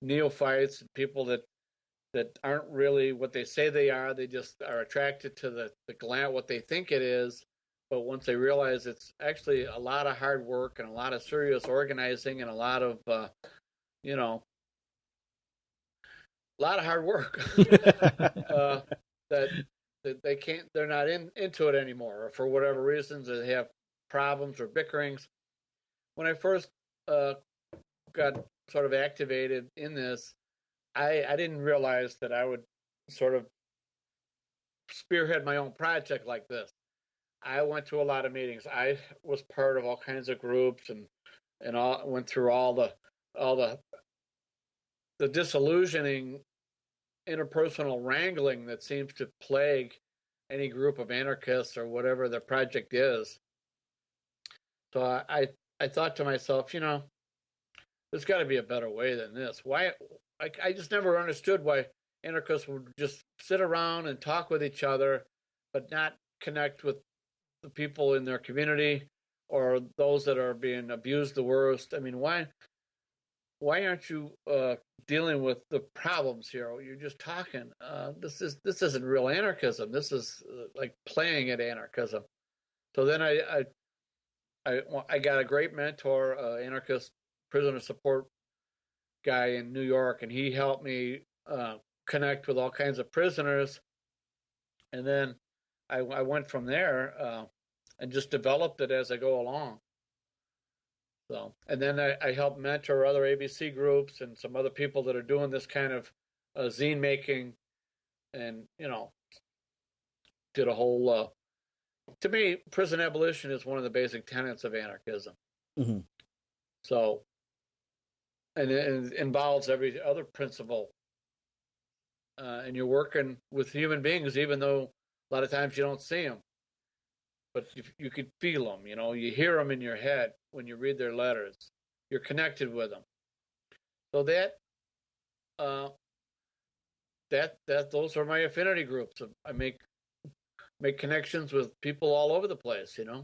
neophytes and people that aren't really what they say they are. They just are attracted to the what they think it is. But once they realize it's actually a lot of hard work and a lot of serious organizing and a lot of, a lot of hard work, that they can't, they're not into it anymore, or for whatever reasons they have problems or bickerings. When I first got sort of activated in this, I didn't realize that I would sort of spearhead my own project like this. I went to a lot of meetings. I was part of all kinds of groups and went through all the disillusioning interpersonal wrangling that seems to plague any group of anarchists or whatever their project is. So I thought to myself, there's got to be a better way than this. Why? I just never understood why anarchists would just sit around and talk with each other, but not connect with the people in their community or those that are being abused the worst. I mean, why aren't you dealing with the problems here? You're just talking. This isn't real anarchism. This is like playing at anarchism. So then I got a great mentor, anarchist prisoner support guy in New York, and he helped me connect with all kinds of prisoners. And then I went from there and just developed it as I go along. So, and then I help mentor other ABC groups and some other people that are doing this kind of zine making, and did a whole. To me, prison abolition is one of the basic tenets of anarchism. Mm-hmm. So, and it involves every other principle, and you're working with human beings, even though a lot of times you don't see them. But you could feel them, you hear them in your head when you read their letters. You're connected with them. So those are my affinity groups. I make connections with people all over the place, And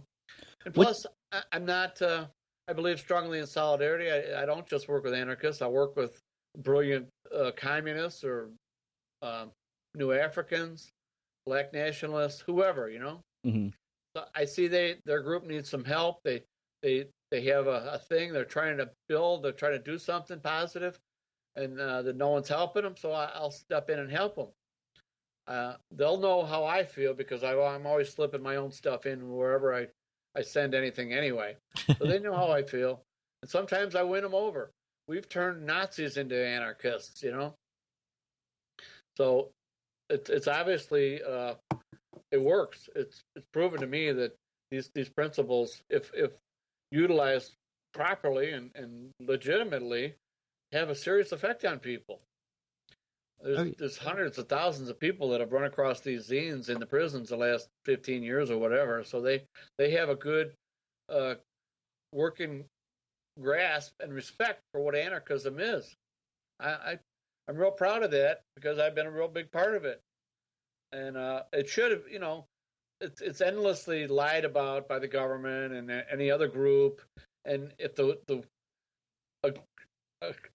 plus, I'm not. I believe strongly in solidarity. I don't just work with anarchists. I work with brilliant communists or New Africans, Black nationalists, whoever, Mm-hmm. So I see their group needs some help. They have a thing they're trying to build. They're trying to do something positive, and that no one's helping them. So I'll step in and help them. They'll know how I feel because I'm always slipping my own stuff in wherever I send anything anyway. So they know how I feel, and sometimes I win them over. We've turned Nazis into anarchists, So it's obviously. It works. It's proven to me that these principles, if utilized properly and legitimately, have a serious effect on people. There's hundreds of thousands of people that have run across these zines in the prisons the last 15 years or whatever. So they have a good working grasp and respect for what anarchism is. I'm real proud of that because I've been a real big part of it. And it should have, it's endlessly lied about by the government and any other group. And if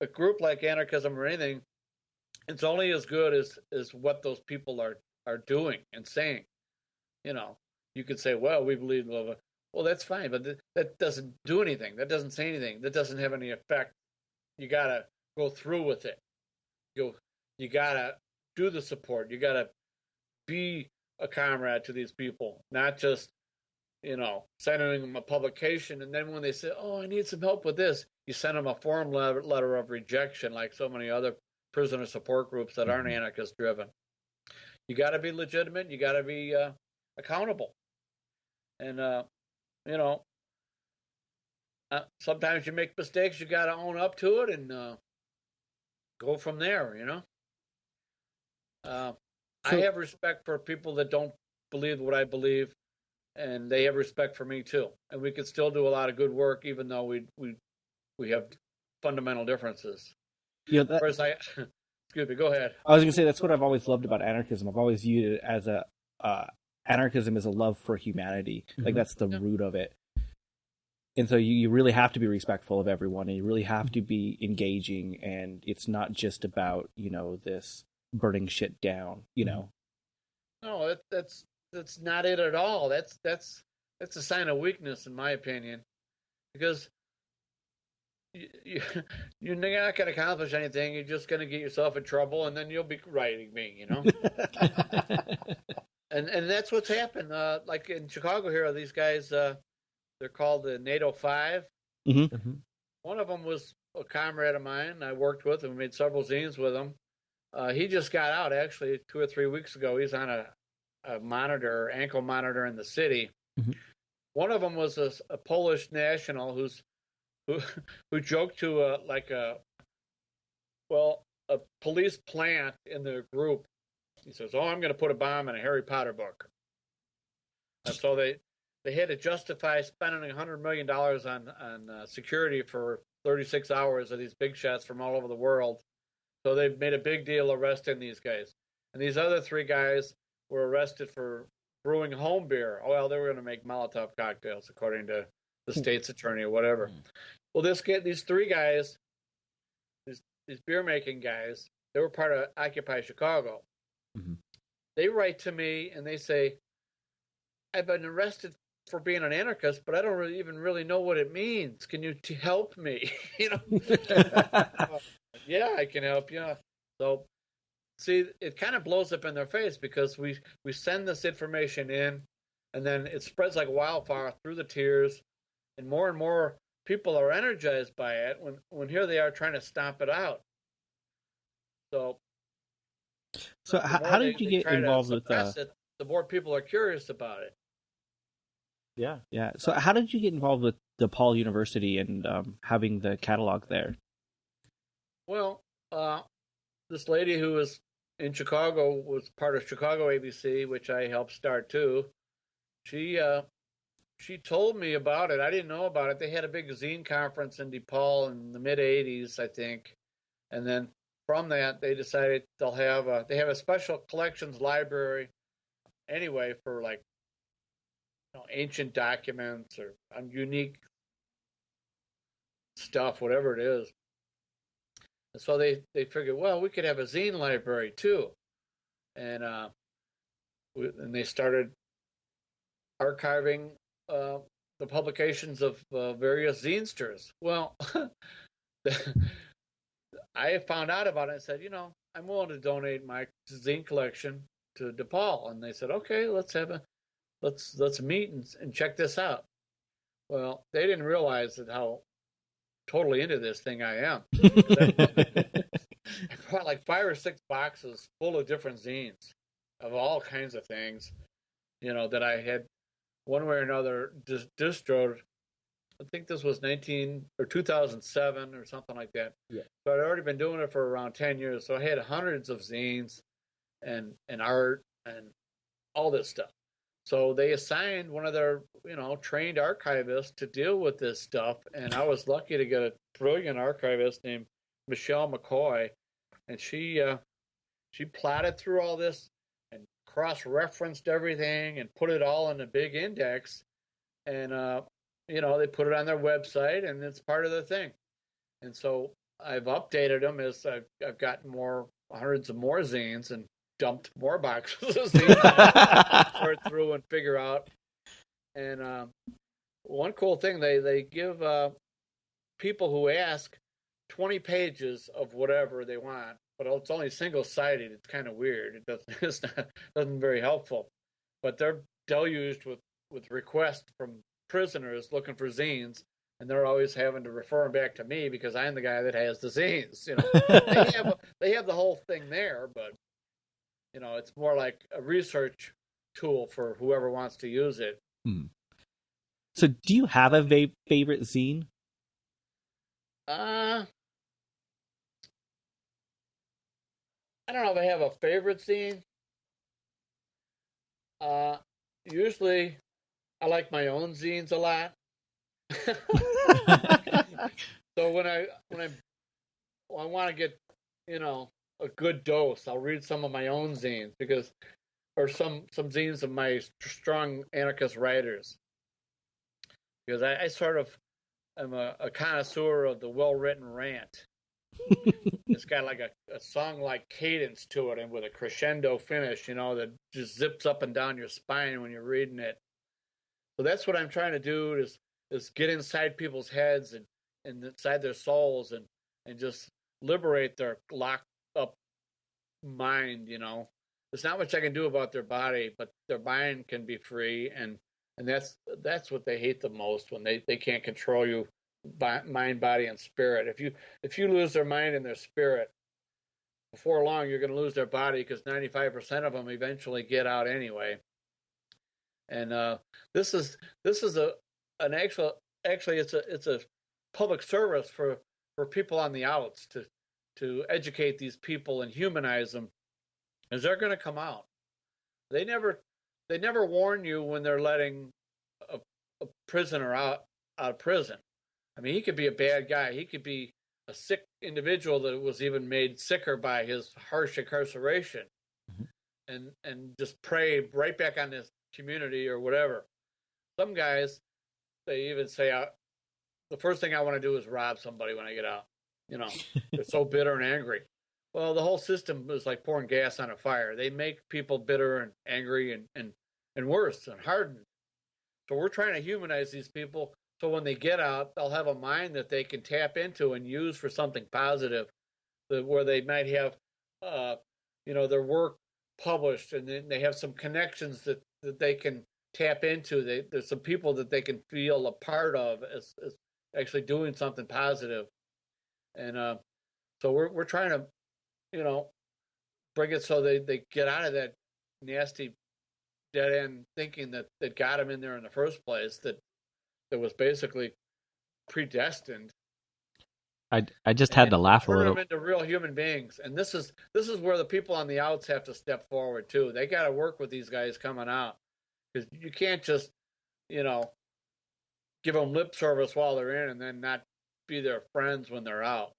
a group like anarchism or anything, it's only as good as what those people are doing and saying. You could say, well, we believe blah, blah. Well, that's fine, but that doesn't do anything. That doesn't say anything. That doesn't have any effect. You got to go through with it. You got to do the support. You got to be a comrade to these people, not just, sending them a publication. And then when they say, oh, I need some help with this, you send them a form letter of rejection, like so many other prisoner support groups that aren't anarchist driven. You got to be legitimate. You got to be accountable. And, sometimes you make mistakes. You got to own up to it and go from there, I have respect for people that don't believe what I believe, and they have respect for me too. And we can still do a lot of good work, even though we have fundamental differences. Excuse me, go ahead. I was going to say that's what I've always loved about anarchism. I've always viewed it as anarchism is a love for humanity. Mm-hmm. Like that's the root of it. And so you really have to be respectful of everyone, and you really have to be engaging. And it's not just about this burning shit down, No, that's not it at all. That's a sign of weakness, in my opinion, because you're not going to accomplish anything. You're just going to get yourself in trouble, and then you'll be writing me, and that's what's happened. Like in Chicago here, these guys, they're called the NATO 5. Mm-hmm. Mm-hmm. One of them was a comrade of mine. I worked with and made several zines with him. He just got out, actually, 2 or 3 weeks ago. He's on a ankle monitor in the city. Mm-hmm. One of them was a Polish national who joked to a police plant in the group. He says, "Oh, I'm going to put a bomb in a Harry Potter book." And so they had to justify spending $100 million on security for 36 hours of these big shots from all over the world. So they've made a big deal arresting these guys. And these other 3 guys were arrested for brewing home beer. Oh, well, they were going to make Molotov cocktails, according to the state's attorney or whatever. Well, these 3 guys, these beer making guys, they were part of Occupy Chicago. Mm-hmm. They write to me and they say, I've been arrested for being an anarchist, but I don't even really know what it means. Can you help me? Yeah, I can help you. So, see, it kind of blows up in their face because we send this information in, and then it spreads like wildfire through the tiers, and more people are energized by it when here they are trying to stomp it out. So how did you get involved with it, the more people are curious about it. Yeah. So how did you get involved with DePaul University and having the catalog there? Well, this lady who was in Chicago was part of Chicago ABC, which I helped start too. She told me about it. I didn't know about it. They had a big zine conference in DePaul in the mid '80s, I think, and then from that they decided they have a special collections library anyway for like ancient documents or unique stuff, whatever it is. And so they figured, well, we could have a zine library too, and they started archiving the publications of various zinesters. Well, I found out about it and said, I'm willing to donate my zine collection to DePaul, and they said, okay, let's meet and check this out. Well, they didn't realize how totally into this thing I am. I brought like 5 or 6 boxes full of different zines of all kinds of things, that I had one way or another distroed. I think this was 2007 or something like that. Yeah. So I'd already been doing it for around 10 years. So I had hundreds of zines and art and all this stuff. So they assigned one of their, trained archivists to deal with this stuff. And I was lucky to get a brilliant archivist named Michelle McCoy. And she plotted through all this and cross-referenced everything and put it all in a big index. And, they put it on their website, and it's part of the thing. And so I've updated them as I've gotten hundreds of more zines and dumped more boxes of zines sort through and figure out. And one cool thing, they give people who ask 20 pages of whatever they want, but it's only single-sided. It's kind of weird. It's doesn't very helpful. But they're deluged with requests from prisoners looking for zines, and they're always having to refer them back to me because I'm the guy that has the zines. They have the whole thing there, but it's more like a research tool for whoever wants to use it. So, do you have a favorite zine? I don't know if I have a favorite zine. Usually, I like my own zines a lot. So when I want to get a good dose, I'll read some of my own zines or some zines of my strong anarchist writers, because I sort of am a connoisseur of the well-written rant. It's got like a song-like cadence to it, and with a crescendo finish, that just zips up and down your spine when you're reading it. So that's what I'm trying to do is get inside people's heads and inside their souls and just liberate their locked up mind. There's not much I can do about their body, but their mind can be free, and that's what they hate the most, when they can't control you, mind, body, and spirit. If you lose their mind and their spirit, before long you're going to lose their body, because 95% of them eventually get out anyway. And this is it's a public service for people on the outs to educate these people and humanize them, as they're going to come out. They never warn you when they're letting a prisoner out of prison. I mean, he could be a bad guy. He could be a sick individual that was even made sicker by his harsh incarceration, and just prey right back on this community or whatever. Some guys, they even say, the first thing I want to do is rob somebody when I get out. They're so bitter and angry. Well, the whole system is like pouring gas on a fire. They make people bitter and angry and worse and hardened. So we're trying to humanize these people so when they get out, they'll have a mind that they can tap into and use for something positive, where they might have, their work published, and then they have some connections that they can tap into. There's some people that they can feel a part of as actually doing something positive. And so we're trying to, bring it so they get out of that nasty dead end thinking that got them in there in the first place, that was basically predestined. I just had to laugh a turn little. them into real human beings, and this is where the people on the outs have to step forward too. They got to work with these guys coming out, because you can't just give them lip service while they're in and then not be their friends when they're out.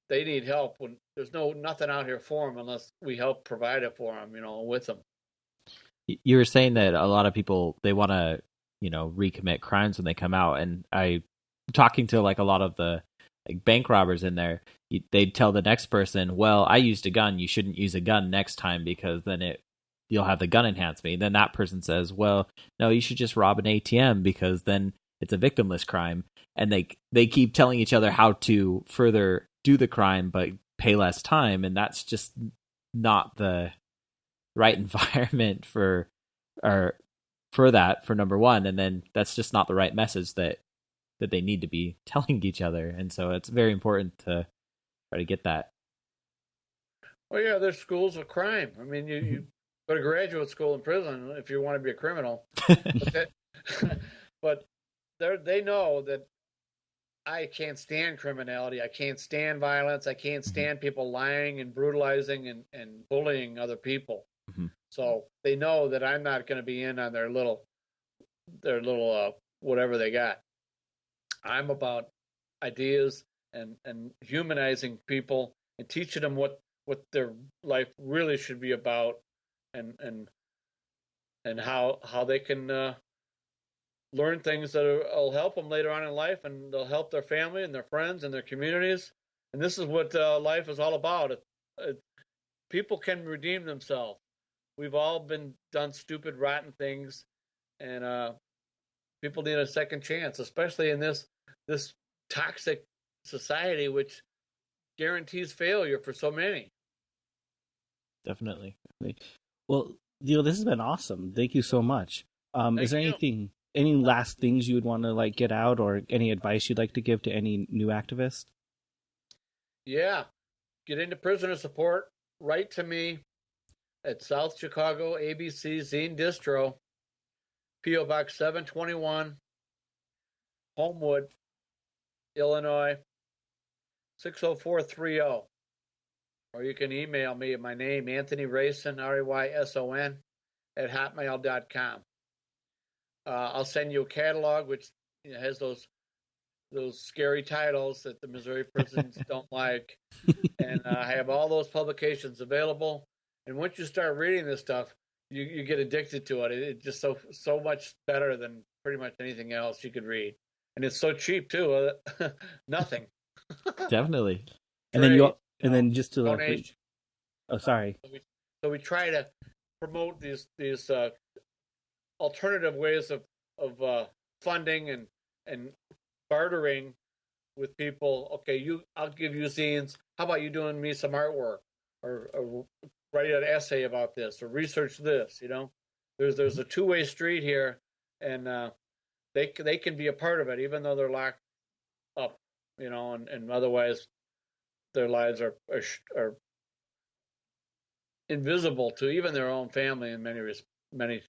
They need help when there's nothing out here for them unless we help provide it for them, with them. You were saying that a lot of people, they want to, recommit crimes when they come out. And talking to like a lot of the like bank robbers in there, they'd tell the next person, well, I used a gun. You shouldn't use a gun next time because then you'll have the gun enhancement. Then that person says, well, no, you should just rob an ATM because then it's a victimless crime. And they keep telling each other how to further do the crime, but pay less time. And that's just not the right environment for that, for number one. And then that's just not the right message that they need to be telling each other. And so it's very important to try to get that. Well, yeah, there's schools of crime. I mean, you go to graduate school and prison if you want to be a criminal. But they know that I can't stand criminality. I can't stand violence. I can't stand people lying and brutalizing and bullying other people. Mm-hmm. So they know that I'm not going to be in on their little whatever they got. I'm about ideas and humanizing people and teaching them what their life really should be about, and how they can learn things that will help them later on in life, and they'll help their family and their friends and their communities. And this is what life is all about. People can redeem themselves. We've all done stupid, rotten things, and people need a second chance, especially in this toxic society, which guarantees failure for so many. Definitely. Well, this has been awesome. Thank you so much. Is there any last things you would want to get out, or any advice you'd like to give to any new activists? Yeah. Get into prisoner support. Write to me at South Chicago ABC Zine Distro, P.O. Box 721, Homewood, Illinois, 60430. Or you can email me at my name, Anthony Rayson, Rayson, at hotmail.com. I'll send you a catalog which has those scary titles that the Missouri prisons don't like. And I have all those publications available. And once you start reading this stuff, you get addicted to it. It's just so much better than pretty much anything else you could read. And it's so cheap too. Nothing. Definitely. And then just to donation. Sorry. So we try to promote these alternative ways of funding and bartering with people. Okay, I'll give you zines. How about you doing me some artwork, or write an essay about this, or research this? There's a two-way street here, and they can be a part of it, even though they're locked up, and otherwise their lives are invisible to even their own family in many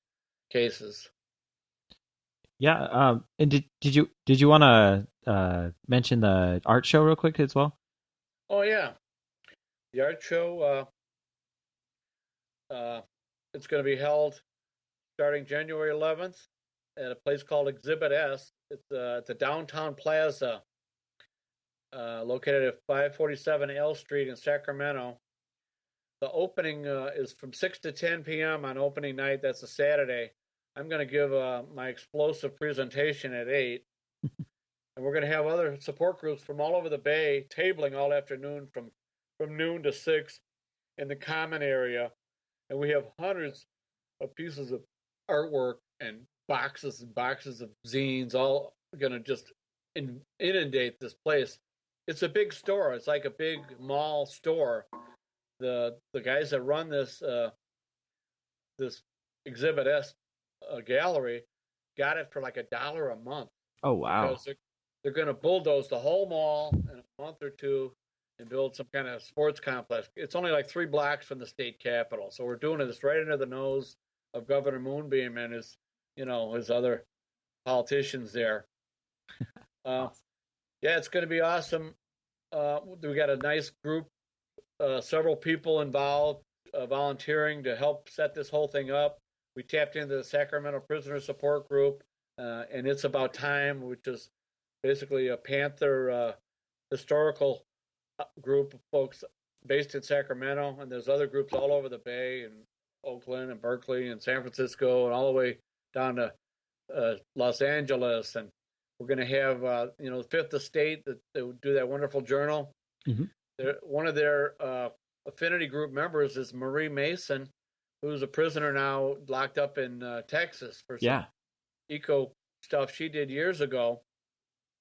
cases. Yeah. And did you want to mention the art show real quick as well? Oh yeah, the art show. It's going to be held starting January 11th at a place called Exhibit S. It's at the Downtown Plaza located at 547 L Street in Sacramento. The opening is from 6 to 10 p.m. on opening night. That's a Saturday. I'm going to give my explosive presentation at 8. And we're going to have other support groups from all over the Bay tabling all afternoon from noon to 6 in the common area. And we have hundreds of pieces of artwork and boxes of zines, all going to just inundate this place. It's a big store. It's like a big mall store. The guys that run this Exhibit S gallery got it for like $1 a month. Oh, wow. Because they're going to bulldoze the whole mall in a month or two and build some kind of sports complex. It's only like 3 blocks from the state capitol. So we're doing this right under the nose of Governor Moonbeam and his other politicians there. Yeah, it's going to be awesome. We got a nice group, several people involved, volunteering to help set this whole thing up. We tapped into the Sacramento Prisoner Support Group, and It's About Time, which is basically a Panther historical group of folks based in Sacramento, and there's other groups all over the Bay, and Oakland and Berkeley and San Francisco, and all the way down to Los Angeles. And we're going to have the Fifth Estate that do that wonderful journal. Mm-hmm. One of their affinity group members is Marie Mason, who's a prisoner now locked up in Texas for some eco stuff she did years ago.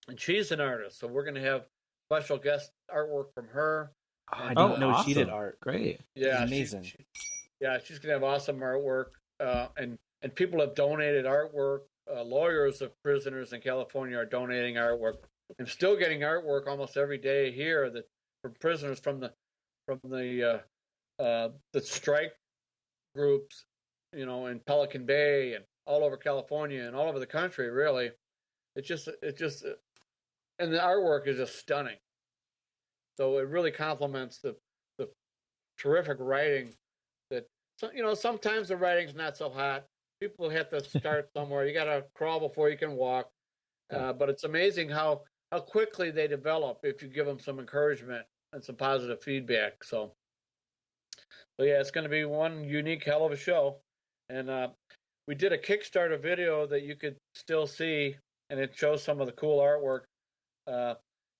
And she's an artist, so we're going to have special guest artwork from her. I didn't know awesome. she did art. Great. Yeah, amazing. She's going to have awesome artwork. And people have donated artwork. Lawyers of prisoners in California are donating artwork. I'm still getting artwork almost every day here from prisoners from the strike groups, in Pelican Bay and all over California and all over the country. Really, it just, and the artwork is just stunning. So it really complements the terrific writing that, sometimes the writing's not so hot. People have to start somewhere. You got to crawl before you can walk. But it's amazing how quickly they develop if you give them some encouragement and some positive feedback. So yeah, it's going to be one unique hell of a show. And we did a Kickstarter video that you could still see, and it shows some of the cool artwork.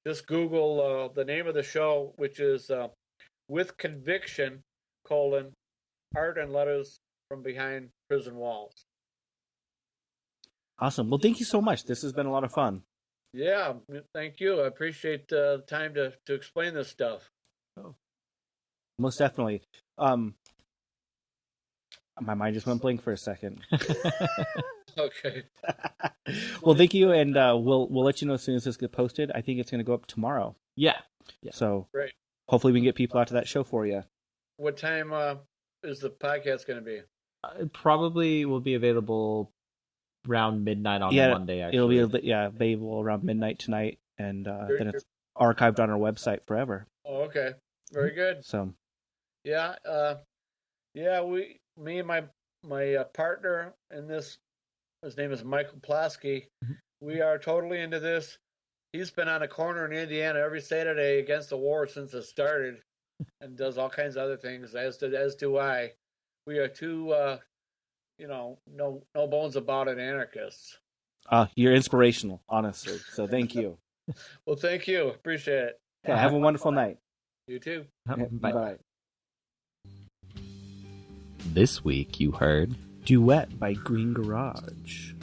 Just Google the name of the show, which is With Conviction, Art and Letters from Behind Prison Walls. Awesome. Well, thank you so much. This has been a lot of fun. Yeah, thank you. I appreciate the time to explain this stuff. Oh, most definitely. My mind just went blank for a second. Okay. Well, thank you, and we'll let you know as soon as this gets posted. I think it's going to go up tomorrow. Yeah. So great. Hopefully we can get people out to that show for you. What time is the podcast going to be? It probably will be available around midnight on Monday. Actually, it'll be available around midnight tonight, and then it's archived on our website forever. Oh, okay, very good. So, me and my partner in this, his name is Michael Plasky. Mm-hmm. We are totally into this. He's been on a corner in Indiana every Saturday against the war since it started, and does all kinds of other things. As do I. We are two, no bones about it anarchists. You're inspirational, honestly. So thank you. Well, thank you. Appreciate it. Okay, have a wonderful night. You too. Bye. This week you heard Duet by Green Garage.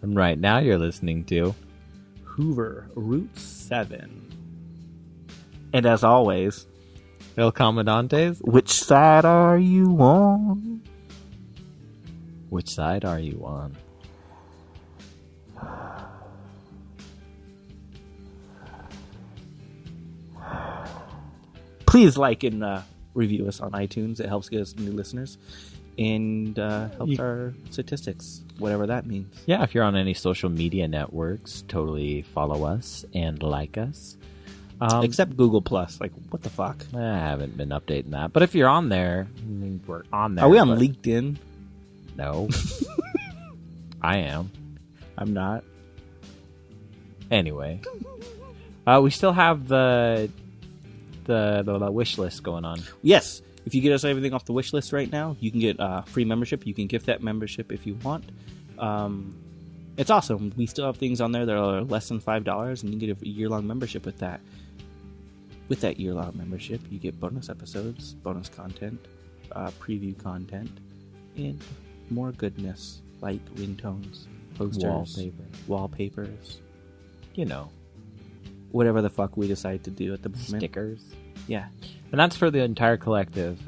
And right now you're listening to Hoover Route 7. And as always, El Comandantes, which side are you on? Which side are you on? Please like and review us on iTunes. It helps get us new listeners and helps our statistics, whatever that means. Yeah, if you're on any social media networks, totally follow us and like us. Except Google Plus. Like, what the fuck? I haven't been updating that. But if you're on there, we're on there. Are we on LinkedIn? No. I am. I'm not. Anyway, we still have the wish list going on. Yes. If you get us everything off the wish list right now, you can get free membership. You can gift that membership if you want. It's awesome. We still have things on there that are less than $5, and you get a year-long membership with that. With that year-long membership, you get bonus episodes, bonus content, preview content, and more goodness like ringtones, posters, wallpapers, whatever the fuck we decide to do at the moment. Stickers. Yeah. And that's for the entire collective.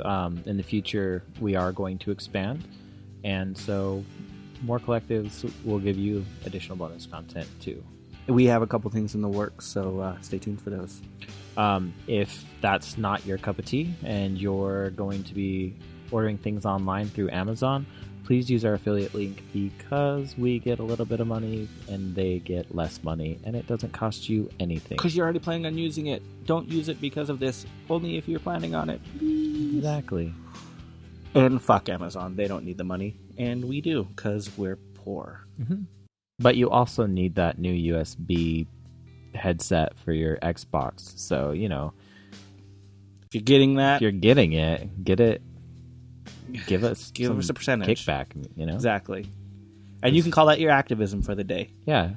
In the future, we are going to expand. And so more collectives will give you additional bonus content too. We have a couple things in the works, so stay tuned for those. If that's not your cup of tea and you're going to be ordering things online through Amazon, please use our affiliate link because we get a little bit of money and they get less money, and it doesn't cost you anything. Because you're already planning on using it. Don't use it because of this. Only if you're planning on it. Exactly. And fuck Amazon. They don't need the money. And we do because we're poor. Mm-hmm. But you also need that new USB headset for your Xbox. So, if you're getting that, if you're getting it, get it. Give us a percentage kickback. Exactly. And you can call that your activism for the day. Yeah.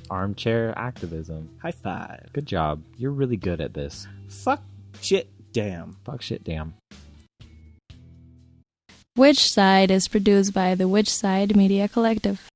Armchair activism. High five. Good job. You're really good at this. Fuck shit damn. Fuck shit damn. Which Side is produced by the Which Side Media Collective.